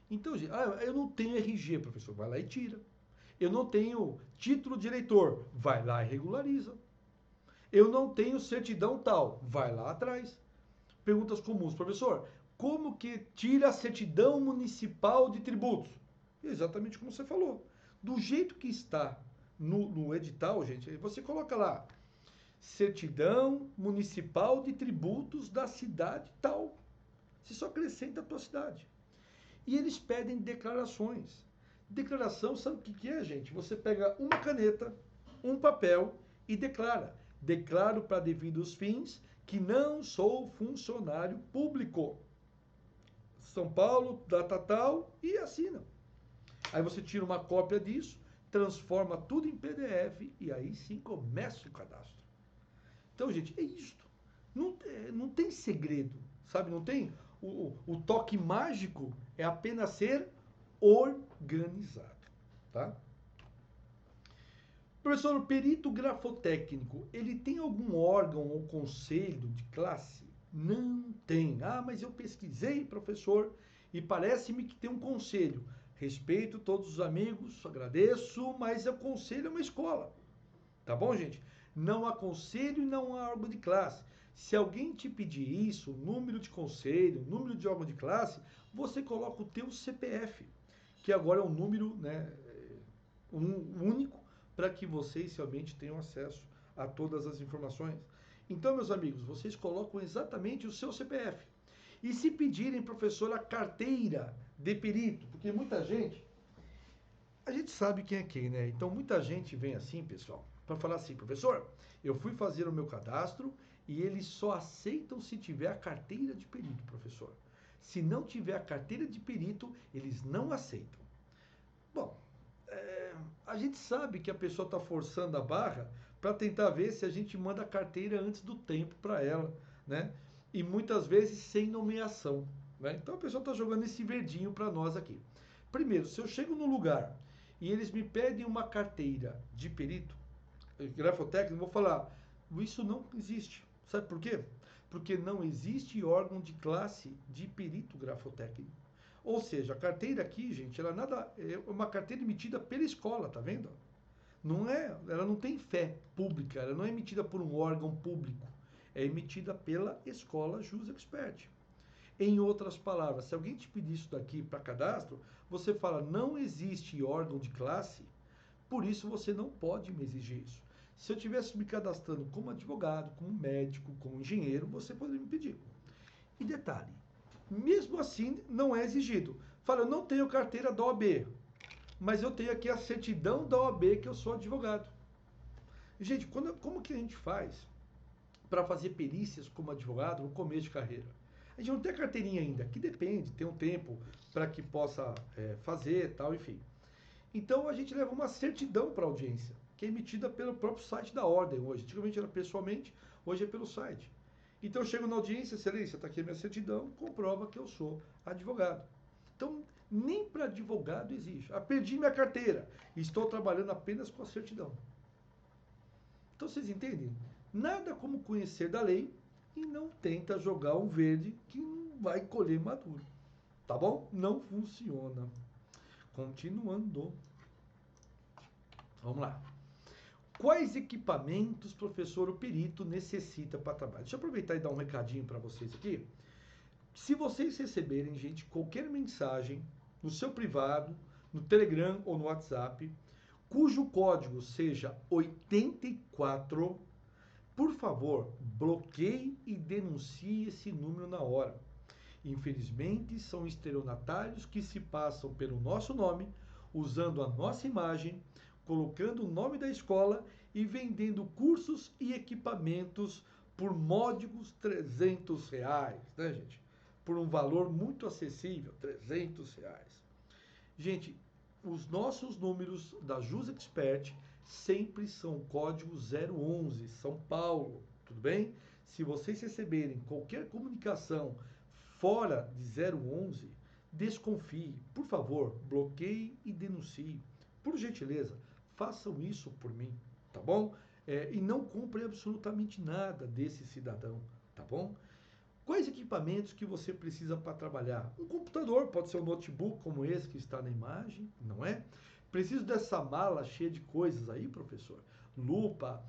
Então, gente, eu não tenho RG, professor. Vai lá e tira. Eu não tenho título de eleitor. Vai lá e regulariza. Eu não tenho certidão tal. Vai lá atrás. Perguntas comuns. Professor, como que tira a certidão municipal de tributos? Exatamente como você falou. Do jeito que está no edital, gente, você coloca lá certidão municipal de tributos da cidade tal. Você só acrescenta a tua cidade. E eles pedem declarações. Declaração, sabe o que é, gente? Você pega uma caneta, um papel e declara. Declaro para devidos fins que não sou funcionário público. São Paulo, data tal, e assina. Aí você tira uma cópia disso, transforma tudo em PDF e aí sim começa o cadastro. Então, gente, é isto. Não tem segredo, sabe? Não tem. O toque mágico é apenas ser organizado, tá? Professor, o perito grafotécnico, ele tem algum órgão ou conselho de classe? Não tem. Ah, mas eu pesquisei, professor, e parece-me que tem um conselho. Respeito todos os amigos, agradeço, mas o conselho é uma escola. Tá bom, gente? Não há conselho e não há órgão de classe. Se alguém te pedir isso, número de conselho, número de órgão de classe, você coloca o teu CPF, que agora é um número, né, único, para que vocês realmente tenham acesso a todas as informações. Então, meus amigos, vocês colocam exatamente o seu CPF. E se pedirem, professor, a carteira de perito, porque muita gente, a gente sabe quem é quem, né? Então, muita gente vem assim, pessoal, para falar assim, professor, eu fui fazer o meu cadastro e eles só aceitam se tiver a carteira de perito, professor. Se não tiver a carteira de perito, eles não aceitam. Bom, a gente sabe que a pessoa está forçando a barra para tentar ver se a gente manda a carteira antes do tempo para ela, né? E muitas vezes sem nomeação, né? Então a pessoa está jogando esse verdinho para nós aqui. Primeiro, se eu chego no lugar e eles me pedem uma carteira de perito, grafotécnico, eu vou falar, isso não existe. Sabe por quê? Porque não existe órgão de classe de perito grafotécnico. Ou seja, a carteira aqui, gente, ela nada é uma carteira emitida pela escola, tá vendo? Não é, ela não tem fé pública, ela não é emitida por um órgão público, é emitida pela escola Jus Expert. Em outras palavras, se alguém te pedir isso daqui para cadastro, você fala, não existe órgão de classe, por isso você não pode me exigir isso. Se eu tivesse me cadastrando como advogado, como médico, como engenheiro, você poderia me pedir. E detalhe, mesmo assim não é exigido. Fala, eu não tenho carteira da OAB, mas eu tenho aqui a certidão da OAB que eu sou advogado. Gente, como que a gente faz para fazer perícias como advogado no começo de carreira? A gente não tem a carteirinha ainda, que depende, tem um tempo para que possa fazer, tal, enfim. Então a gente leva uma certidão para a audiência, que é emitida pelo próprio site da ordem hoje. Antigamente era pessoalmente, hoje é pelo site. Então eu chego na audiência, excelência, está aqui a minha certidão, comprova que eu sou advogado. Então, nem para advogado existe. Perdi minha carteira, estou trabalhando apenas com a certidão. Então vocês entendem? Nada como conhecer da lei e não tenta jogar um verde que não vai colher maduro. Tá bom? Não funciona. Continuando. Vamos lá. Quais equipamentos, professor, o perito necessita para trabalhar? Deixa eu aproveitar e dar um recadinho para vocês aqui. Se vocês receberem, gente, qualquer mensagem no seu privado, no Telegram ou no WhatsApp, cujo código seja 84, Por favor, bloqueie e denuncie esse número na hora. Infelizmente, são estelionatários que se passam pelo nosso nome, usando a nossa imagem, colocando o nome da escola e vendendo cursos e equipamentos por módicos R$ 300, né, gente? Por um valor muito acessível, R$ 300. Gente, os nossos números da Jus Expert sempre são código 011, São Paulo, tudo bem? Se vocês receberem qualquer comunicação fora de 011, desconfie. Por favor, bloqueie e denuncie. Por gentileza, façam isso por mim, tá bom? E não compre absolutamente nada desse cidadão, tá bom? Quais equipamentos que você precisa para trabalhar? Um computador, pode ser um notebook como esse que está na imagem, não é? Preciso dessa mala cheia de coisas aí, professor? Lupa,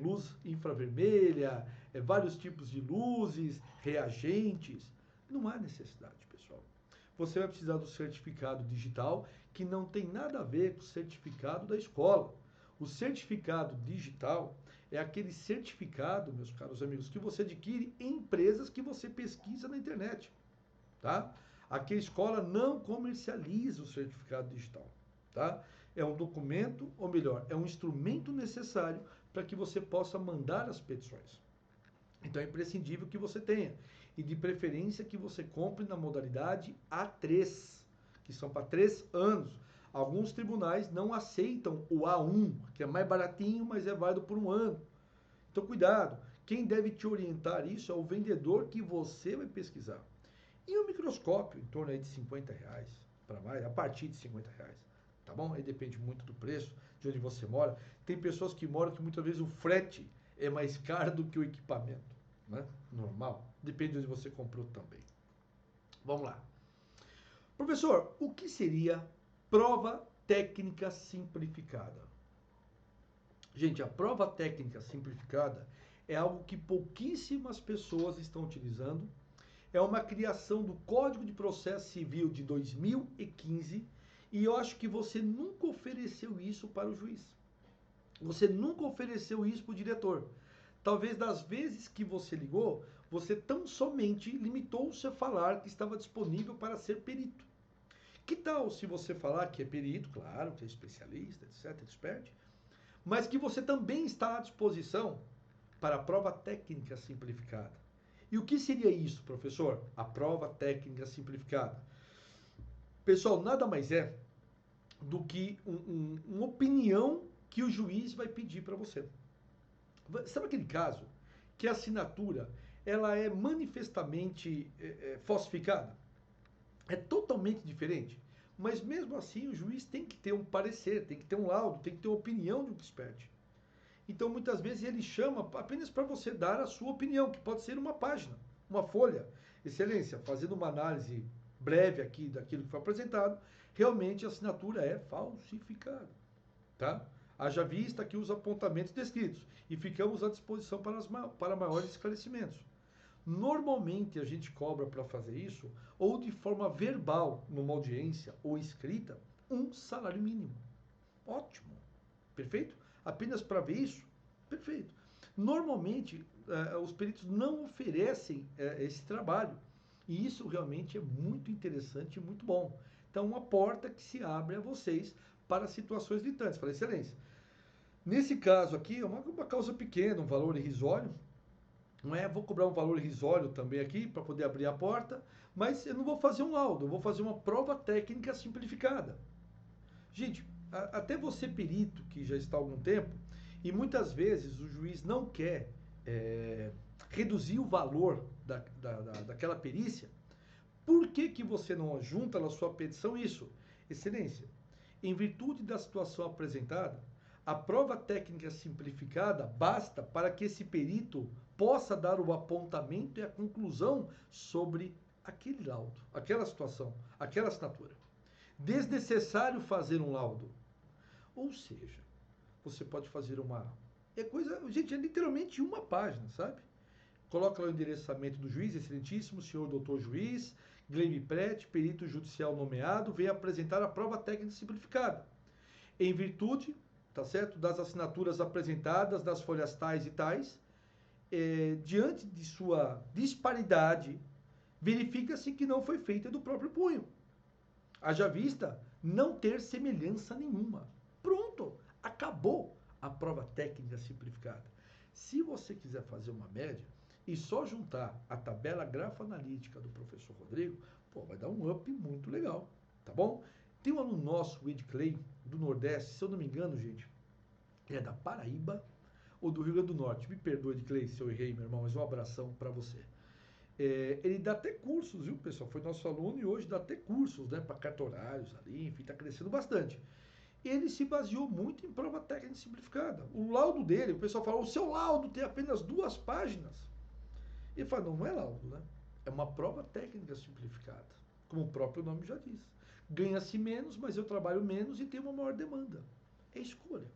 luz infravermelha, vários tipos de luzes, reagentes. Não há necessidade, pessoal. Você vai precisar do certificado digital, que não tem nada a ver com o certificado da escola. O certificado digital é aquele certificado, meus caros amigos, que você adquire em empresas que você pesquisa na internet, tá? Aqui a escola não comercializa o certificado digital, tá? É um documento, ou melhor, é um instrumento necessário para que você possa mandar as petições. Então é imprescindível que você tenha. E de preferência que você compre na modalidade A3, que são para 3 anos. Alguns tribunais não aceitam o A1, que é mais baratinho, mas é válido por um ano. Então cuidado, quem deve te orientar isso é o vendedor que você vai pesquisar. E o microscópio, em torno aí de R$ 50 para mais, a partir de R$ 50. Tá bom? Aí depende muito do preço, de onde você mora. Tem pessoas que moram que muitas vezes o frete é mais caro do que o equipamento, né? Normal. Depende de onde você comprou também. Vamos lá. Professor, o que seria prova técnica simplificada? Gente, a prova técnica simplificada é algo que pouquíssimas pessoas estão utilizando. É uma criação do Código de Processo Civil de 2015 e eu acho que você nunca ofereceu isso para o juiz. Você nunca ofereceu isso para o diretor. Talvez das vezes que você ligou, você tão somente limitou-se a falar que estava disponível para ser perito. Que tal se você falar que é perito, claro, que é especialista, etc, expert, mas que você também está à disposição para a prova técnica simplificada? E o que seria isso, professor? A prova técnica simplificada. Pessoal, nada mais é do que uma opinião que o juiz vai pedir para você. Sabe aquele caso que a assinatura ela é manifestamente falsificada? É totalmente diferente. Mas mesmo assim o juiz tem que ter um parecer, tem que ter um laudo, tem que ter uma opinião de um expert. Então muitas vezes ele chama apenas para você dar a sua opinião, que pode ser uma página, uma folha. Excelência, fazendo uma análise breve aqui daquilo que foi apresentado, realmente a assinatura é falsificada, tá? Haja vista aqui os apontamentos descritos e ficamos à disposição para maiores esclarecimentos. Normalmente a gente cobra para fazer isso, ou de forma verbal, numa audiência, ou escrita, um salário mínimo. Ótimo. Perfeito? Apenas para ver isso? Perfeito. Normalmente, os peritos não oferecem esse trabalho. E isso realmente é muito interessante e muito bom. Então, uma porta que se abre a vocês para situações gritantes. Para excelência. Nesse caso aqui, é uma causa pequena, um valor irrisório. Não é? Vou cobrar um valor irrisório também aqui para poder abrir a porta, mas eu não vou fazer um laudo, eu vou fazer uma prova técnica simplificada. Gente, até você perito que já está há algum tempo, e muitas vezes o juiz não quer reduzir o valor daquela perícia, por que você não junta na sua petição isso? Excelência, em virtude da situação apresentada, a prova técnica simplificada basta para que esse perito possa dar o apontamento e a conclusão sobre aquele laudo, aquela situação, aquela assinatura. Desnecessário fazer um laudo. Ou seja, você pode fazer uma... Gente, é literalmente uma página, sabe? Coloca lá o endereçamento do juiz, excelentíssimo senhor doutor juiz, Gleime Prete, perito judicial nomeado, vem apresentar a prova técnica simplificada. Em virtude tá certo? Das assinaturas apresentadas, das folhas tais e tais, diante de sua disparidade, verifica-se que não foi feita do próprio punho. Haja vista não ter semelhança nenhuma. Pronto, acabou a prova técnica simplificada. Se você quiser fazer uma média e só juntar a tabela grafo-analítica do professor Rodrigo, pô, vai dar um up muito legal, tá bom? Tem um aluno nosso, o Ed Clay, do Nordeste, se eu não me engano, gente, ele é da Paraíba ou do Rio Grande do Norte. Me perdoe, Ed Clay, se eu errei, meu irmão, mas um abração para você. Ele dá até cursos, viu, pessoal? Foi nosso aluno e hoje dá até cursos, né, para cartorários ali, enfim, está crescendo bastante. Ele se baseou muito em prova técnica simplificada. O laudo dele, o pessoal fala, o seu laudo tem apenas 2 páginas. Ele fala, não é laudo, né? É uma prova técnica simplificada, como o próprio nome já diz. Ganha-se menos, mas eu trabalho menos e tenho uma maior demanda. É escolha.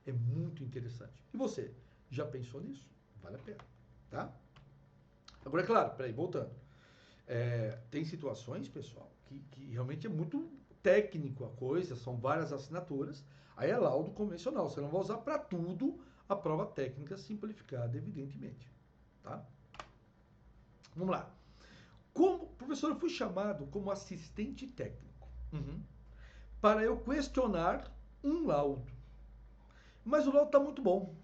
É muito interessante. E você, já pensou nisso? Vale a pena, tá? Agora, é claro, peraí, voltando. Tem situações, pessoal, que realmente é muito técnico a coisa, são várias assinaturas, aí é laudo convencional, você não vai usar para tudo a prova técnica simplificada, evidentemente, tá? Vamos lá. Professor, eu fui chamado como assistente técnico para eu questionar um laudo, mas o laudo está muito bom.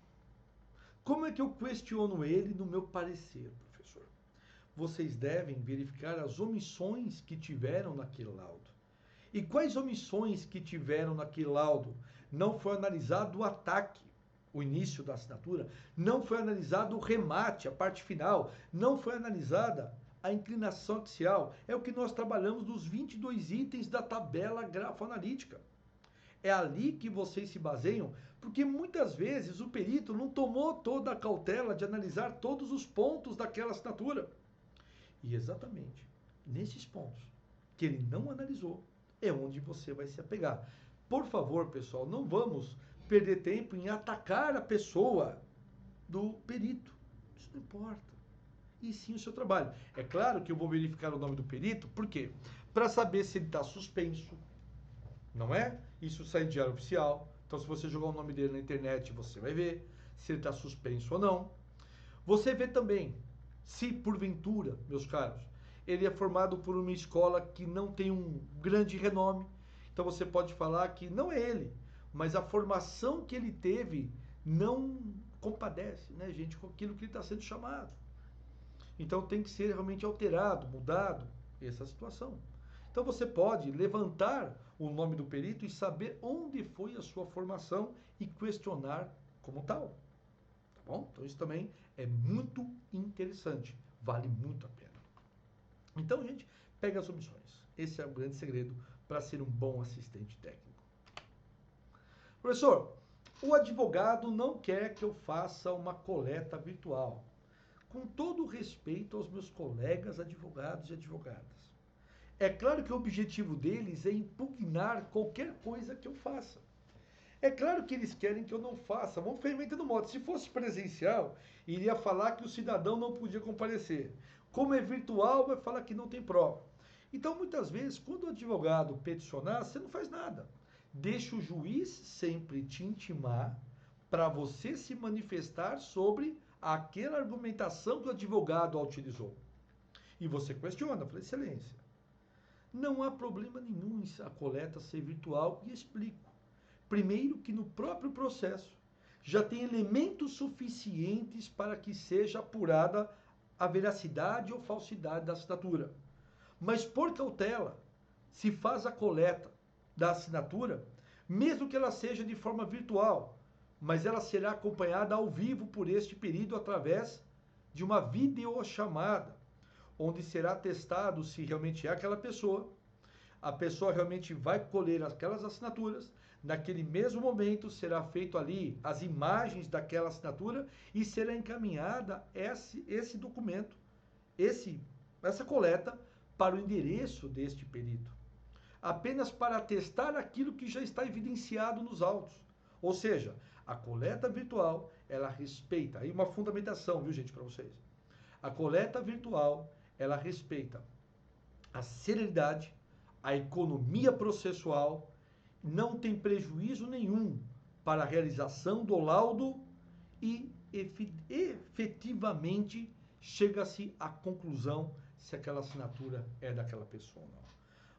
Como é que eu questiono ele no meu parecer, professor? Vocês devem verificar as omissões que tiveram naquele laudo. E quais omissões que tiveram naquele laudo? Não foi analisado o ataque, o início da assinatura, não foi analisado o remate, a parte final, não foi analisada a inclinação axial. É o que nós trabalhamos nos 22 itens da tabela grafo-analítica. É ali que vocês se baseiam, porque muitas vezes o perito não tomou toda a cautela de analisar todos os pontos daquela assinatura. E exatamente nesses pontos que ele não analisou é onde você vai se apegar. Por favor, pessoal, não vamos perder tempo em atacar a pessoa do perito. Isso não importa. E sim o seu trabalho. É claro que eu vou verificar o nome do perito, por quê? Para saber se ele está suspenso, não é? Isso sai em diário oficial. Então, se você jogar o nome dele na internet, você vai ver se ele está suspenso ou não. Você vê também se, porventura, meus caros, ele é formado por uma escola que não tem um grande renome. Então, você pode falar que não é ele, mas a formação que ele teve não compadece, né, gente, com aquilo que ele está sendo chamado. Então, tem que ser realmente alterado, mudado essa situação. Então, você pode levantar o nome do perito e saber onde foi a sua formação e questionar como tal. Tá bom? Então, isso também é muito interessante. Vale muito a pena. Então, gente, pega as omissões. Esse é o grande segredo para ser um bom assistente técnico. Professor, o advogado não quer que eu faça uma coleta virtual. Com todo respeito aos meus colegas advogados e advogadas. É claro que o objetivo deles é impugnar qualquer coisa que eu faça. É claro que eles querem que eu não faça. Vamos fermentando modo. Se fosse presencial, iria falar que o cidadão não podia comparecer. Como é virtual, vai falar que não tem prova. Então, muitas vezes, quando o advogado peticionar, você não faz nada. Deixa o juiz sempre te intimar para você se manifestar sobre aquela argumentação que o advogado utilizou. E você questiona, fala, excelência, não há problema nenhum em a coleta ser virtual e explico. Primeiro que no próprio processo já tem elementos suficientes para que seja apurada a veracidade ou falsidade da assinatura. Mas por cautela, se faz a coleta da assinatura, mesmo que ela seja de forma virtual, mas ela será acompanhada ao vivo por este perito através de uma videochamada, onde será testado se realmente é aquela pessoa, a pessoa realmente vai colher aquelas assinaturas, naquele mesmo momento será feito ali as imagens daquela assinatura e será encaminhada esse documento, essa coleta para o endereço deste perito, apenas para testar aquilo que já está evidenciado nos autos. Ou seja, a coleta virtual, ela respeita, aí uma fundamentação, viu, gente, para vocês. A coleta virtual, ela respeita a celeridade, a economia processual, não tem prejuízo nenhum para a realização do laudo e efetivamente chega-se à conclusão se aquela assinatura é daquela pessoa ou não.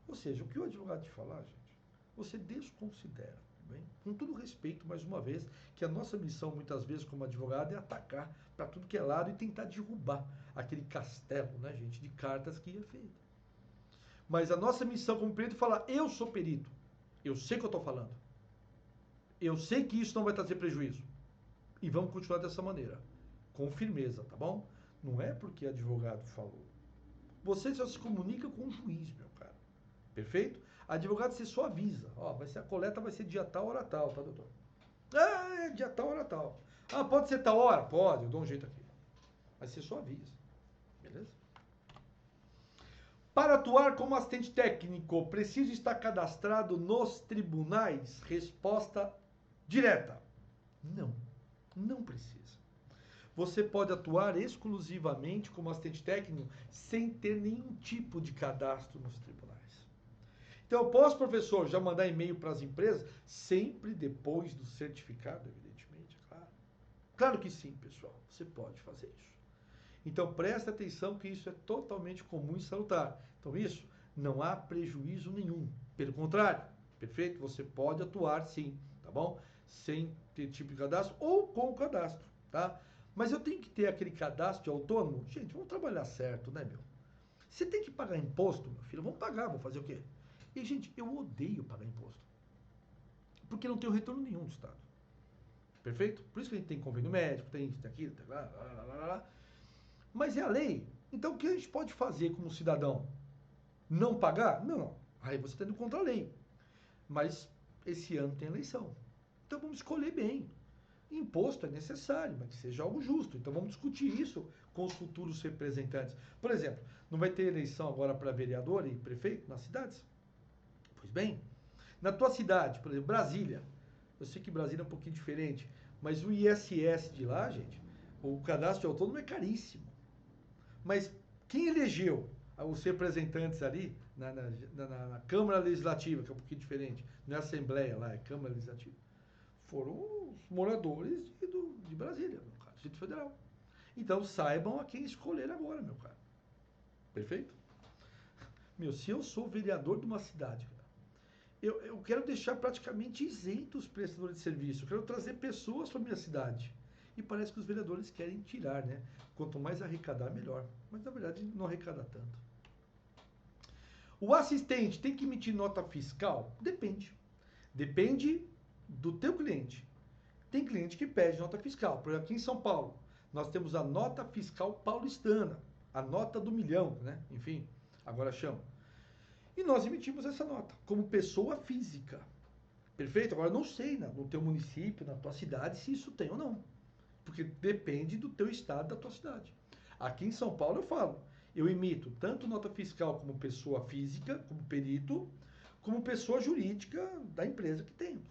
Ou seja, o que o advogado te falar, gente, você desconsidera, bem? Com todo respeito, mais uma vez, que a nossa missão, muitas vezes, como advogado, é atacar para tudo que é lado e tentar derrubar aquele castelo, né, gente, de cartas que é feito. Mas a nossa missão como perito é falar, eu sou perito, eu sei o que eu estou falando, eu sei que isso não vai trazer prejuízo. E vamos continuar dessa maneira, com firmeza, tá bom? Não é porque advogado falou. Você só se comunica com o juiz, meu cara. Perfeito? Advogado você só avisa. Ó, a coleta vai ser dia tal, hora tal, tá, doutor? Ah, é dia tal, hora tal. Ah, pode ser tal hora? Pode, eu dou um jeito aqui. Mas você só avisa. Beleza? Para atuar como assistente técnico, preciso estar cadastrado nos tribunais? Resposta direta. Não, não precisa. Você pode atuar exclusivamente como assistente técnico sem ter nenhum tipo de cadastro nos tribunais. Então, eu posso, professor, já mandar e-mail para as empresas? Sempre depois do certificado, evidentemente, claro. Claro que sim, pessoal, você pode fazer isso. Então, presta atenção que isso é totalmente comum e salutar. Então, isso não há prejuízo nenhum. Pelo contrário, perfeito? Você pode atuar sim, tá bom? Sem ter tipo de cadastro ou com cadastro, tá? Mas eu tenho que ter aquele cadastro de autônomo? Gente, vamos trabalhar certo, né, meu? Você tem que pagar imposto, meu filho? Vamos pagar, vou fazer o quê? E, gente, eu odeio pagar imposto. Porque não tenho retorno nenhum do Estado. Perfeito? Por isso que a gente tem convênio médico, tem isso, tem aquilo, tem lá, lá, lá, lá. Mas é a lei. Então, o que a gente pode fazer como cidadão? Não pagar? Não. Aí você está indo contra a lei. Mas esse ano tem eleição. Então, vamos escolher bem. Imposto é necessário, mas que seja algo justo. Então, vamos discutir isso com os futuros representantes. Por exemplo, não vai ter eleição agora para vereador e prefeito nas cidades? Pois bem, na tua cidade, por exemplo, Brasília. Eu sei que Brasília é um pouquinho diferente, mas o ISS de lá, gente, o cadastro de autônomo é caríssimo. Mas quem elegeu os representantes ali na Câmara Legislativa, que é um pouquinho diferente, não é Assembleia lá, é Câmara Legislativa, foram os moradores de Brasília, meu cara, Distrito Federal. Então saibam a quem escolher agora, meu cara. Perfeito? Meu, se eu sou vereador de uma cidade, eu quero deixar praticamente isentos os prestadores de serviço. Eu quero trazer pessoas para minha cidade. E parece que os vereadores querem tirar, né? Quanto mais arrecadar, melhor. Mas, na verdade, não arrecada tanto. O assistente tem que emitir nota fiscal? Depende. Depende do teu cliente. Tem cliente que pede nota fiscal. Por exemplo, aqui em São Paulo, nós temos a nota fiscal paulistana. A nota do milhão, né? Enfim, agora chama. E nós emitimos essa nota como pessoa física. Perfeito? Agora, não sei, né, no teu município, na tua cidade, se isso tem ou não. Porque depende do teu estado, da tua cidade. Aqui em São Paulo eu falo, eu emito tanto nota fiscal como pessoa física, como perito, como pessoa jurídica da empresa que temos.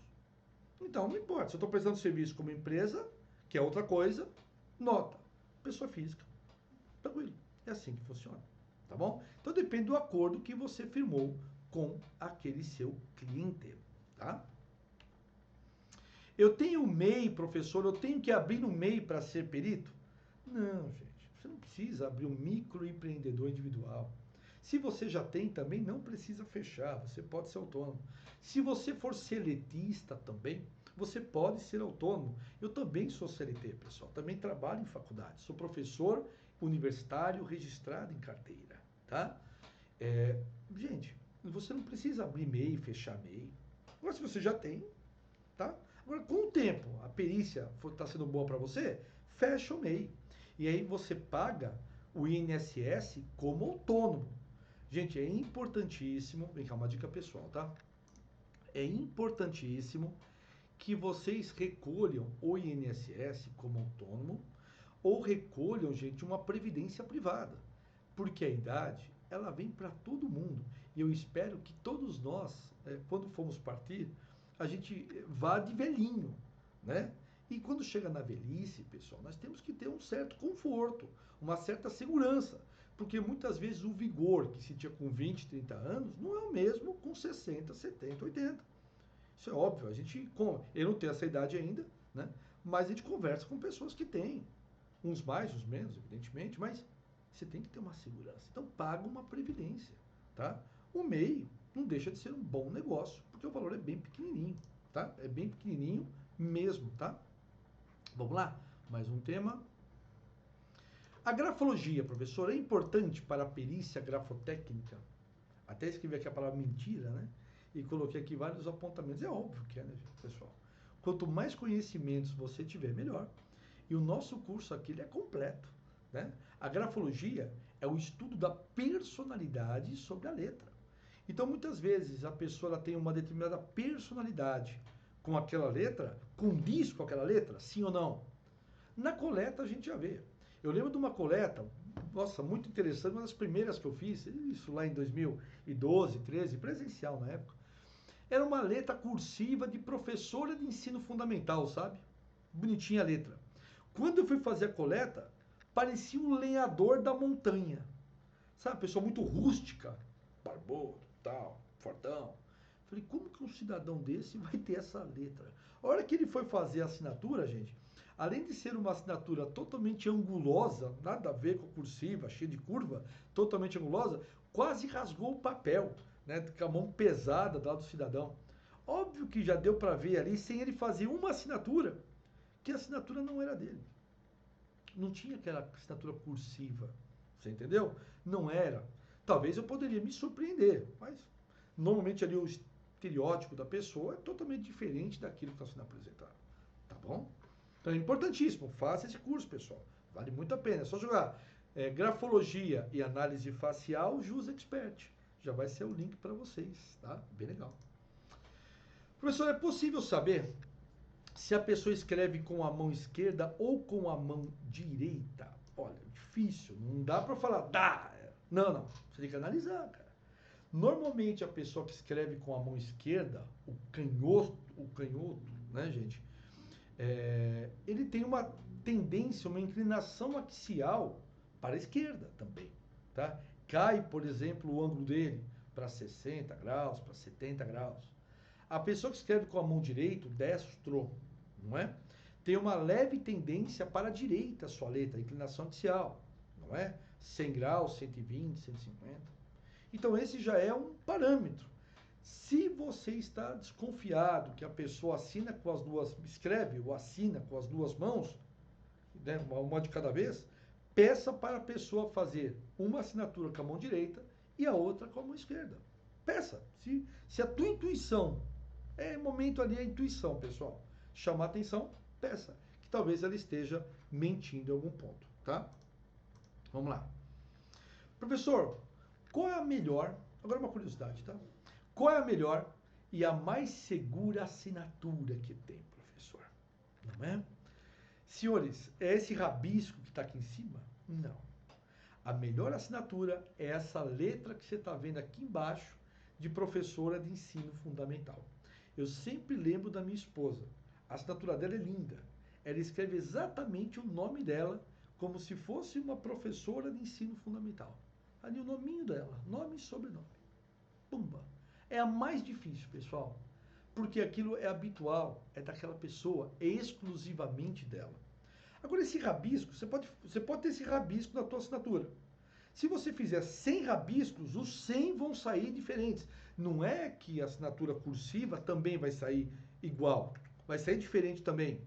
Então, não importa. Se eu estou prestando serviço como empresa, que é outra coisa, nota. Pessoa física. Tranquilo. É assim que funciona. Tá bom? Então depende do acordo que você firmou com aquele seu cliente, tá? Eu tenho um MEI, professor, eu tenho que abrir um MEI para ser perito? Não, gente, você não precisa abrir um microempreendedor individual. Se você já tem também, não precisa fechar, você pode ser autônomo. Se você for seletista também, você pode ser autônomo. Eu também sou CLT, pessoal, também trabalho em faculdade, sou professor universitário registrado em carteira, tá? Gente, você não precisa abrir MEI, fechar MEI. Agora, se você já tem, tá? Agora, com o tempo, a perícia está sendo boa para você, fecha o MEI. E aí você paga o INSS como autônomo. Gente, é importantíssimo, vem cá, uma dica pessoal, tá? É importantíssimo que vocês recolham o INSS como autônomo ou recolham, gente, uma previdência privada. Porque a idade, ela vem para todo mundo. E eu espero que todos nós, quando formos partir, a gente vá de velhinho, né? E quando chega na velhice, pessoal, nós temos que ter um certo conforto, uma certa segurança. Porque muitas vezes o vigor que se tinha com 20, 30 anos não é o mesmo com 60, 70, 80. Isso é óbvio, eu não tenho essa idade ainda, né? Mas a gente conversa com pessoas que têm, uns mais, uns menos, evidentemente, mas você tem que ter uma segurança. Então paga uma previdência, tá? O MEI não deixa de ser um bom negócio, porque o valor é bem pequenininho, tá? É bem pequenininho mesmo, tá? Vamos lá, mais um tema. A grafologia, professor, é importante para a perícia grafotécnica? Até escrevi aqui a palavra mentira, né? E coloquei aqui vários apontamentos. É óbvio que é, né, pessoal? Quanto mais conhecimentos você tiver, melhor. E o nosso curso aqui ele é completo, né? A grafologia é o estudo da personalidade sobre a letra. Então, muitas vezes, a pessoa ela tem uma determinada personalidade com aquela letra, condiz com aquela letra, sim ou não? Na coleta, a gente já vê. Eu lembro de uma coleta, nossa, muito interessante, uma das primeiras que eu fiz, isso lá em 2012, 13, presencial na época. Era uma letra cursiva de professora de ensino fundamental, sabe? Bonitinha a letra. Quando eu fui fazer a coleta, parecia um lenhador da montanha. Sabe, pessoa muito rústica, barbudo, tal, fortão. Falei, como que um cidadão desse vai ter essa letra? A hora que ele foi fazer a assinatura, gente, além de ser uma assinatura totalmente angulosa, nada a ver com cursiva, cheia de curva, totalmente angulosa, quase rasgou o papel, né, com a mão pesada lá do cidadão. Óbvio que já deu para ver ali, sem ele fazer uma assinatura, que a assinatura não era dele. Não tinha aquela assinatura cursiva, você entendeu? Não era. Talvez eu poderia me surpreender, mas normalmente ali o estereótipo da pessoa é totalmente diferente daquilo que está sendo apresentado, tá bom? Então é importantíssimo, faça esse curso, pessoal. Vale muito a pena. É só jogar grafologia e análise facial, Jus Expert. Já vai ser o link para vocês, tá? Bem legal. Professor, é possível saber se a pessoa escreve com a mão esquerda ou com a mão direita? Olha, difícil. Não dá para falar, dá. Não, não. Você tem que analisar, cara. Normalmente a pessoa que escreve com a mão esquerda, o canhoto, né, gente? Ele tem uma tendência, uma inclinação axial para a esquerda também, tá? Cai, por exemplo, o ângulo dele para 60 graus, para 70 graus. A pessoa que escreve com a mão direita, destro, não é? Tem uma leve tendência para a direita a sua letra, a inclinação axial, não é? 100 graus, 120, 150. Então esse já é um parâmetro. Se você está desconfiado que a pessoa assina com as duas, escreve ou assina com as duas mãos, né, uma de cada vez, peça para a pessoa fazer uma assinatura com a mão direita e a outra com a mão esquerda. Peça. Se a tua intuição, momento ali a intuição, pessoal, chamar atenção, peça. Que talvez ela esteja mentindo em algum ponto, tá? Vamos lá. Professor, qual é a melhor, agora uma curiosidade, tá? Qual é a melhor e a mais segura assinatura que tem, professor? Não é? Senhores, é esse rabisco que está aqui em cima? Não. A melhor assinatura é essa letra que você está vendo aqui embaixo de professora de ensino fundamental. Eu sempre lembro da minha esposa. A assinatura dela é linda. Ela escreve exatamente o nome dela como se fosse uma professora de ensino fundamental. Ali o nominho dela, nome e sobrenome. Pumba. É a mais difícil, pessoal, porque aquilo é habitual, é daquela pessoa, é exclusivamente dela. Agora, esse rabisco, você pode ter esse rabisco na tua assinatura. Se você fizer 100 rabiscos, os 100 vão sair diferentes. Não é que a assinatura cursiva também vai sair igual, vai sair diferente também.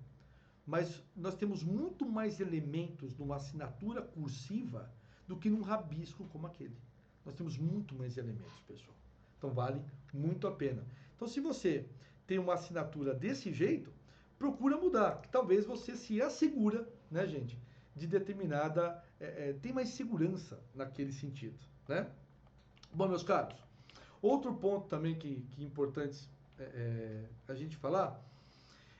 Mas nós temos muito mais elementos numa assinatura cursiva do que num rabisco como aquele. Nós temos muito mais elementos, pessoal. Então vale muito a pena. Então se você tem uma assinatura desse jeito, procura mudar, que talvez você se assegura, né, gente, de determinada, tem mais segurança naquele sentido, né? Bom, meus caros, outro ponto também que é importante a gente falar,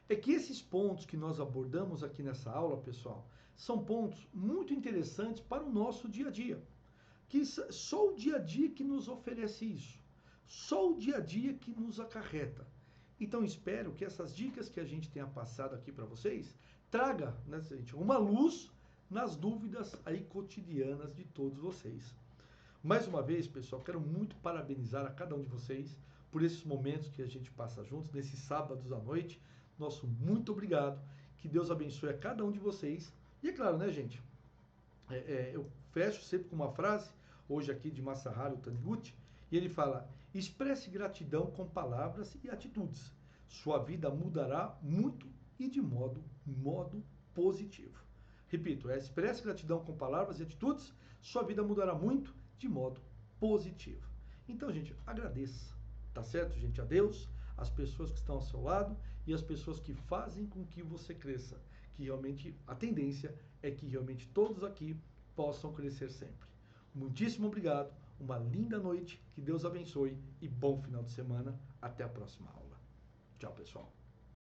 é que esses pontos que nós abordamos aqui nessa aula, pessoal, são pontos muito interessantes para o nosso dia a dia. Que só o dia a dia que nos oferece isso. Só o dia a dia que nos acarreta. Então espero que essas dicas que a gente tenha passado aqui para vocês traga, né, gente, uma luz nas dúvidas aí cotidianas de todos vocês. Mais uma vez, pessoal, quero muito parabenizar a cada um de vocês por esses momentos que a gente passa juntos, nesses sábados à noite. Nosso muito obrigado. Que Deus abençoe a cada um de vocês. E é claro, né, gente? Eu fecho sempre com uma frase, hoje aqui de Masaharu Taniguchi, e ele fala: expresse gratidão com palavras e atitudes. Sua vida mudará muito e de modo positivo. Repito, expresse gratidão com palavras e atitudes, sua vida mudará muito de modo positivo. Então, gente, agradeça, tá certo, gente? A Deus, as pessoas que estão ao seu lado e as pessoas que fazem com que você cresça. Que realmente a tendência é que realmente todos aqui possam crescer sempre. Muitíssimo obrigado, uma linda noite, que Deus abençoe e bom final de semana. Até a próxima aula. Tchau, pessoal.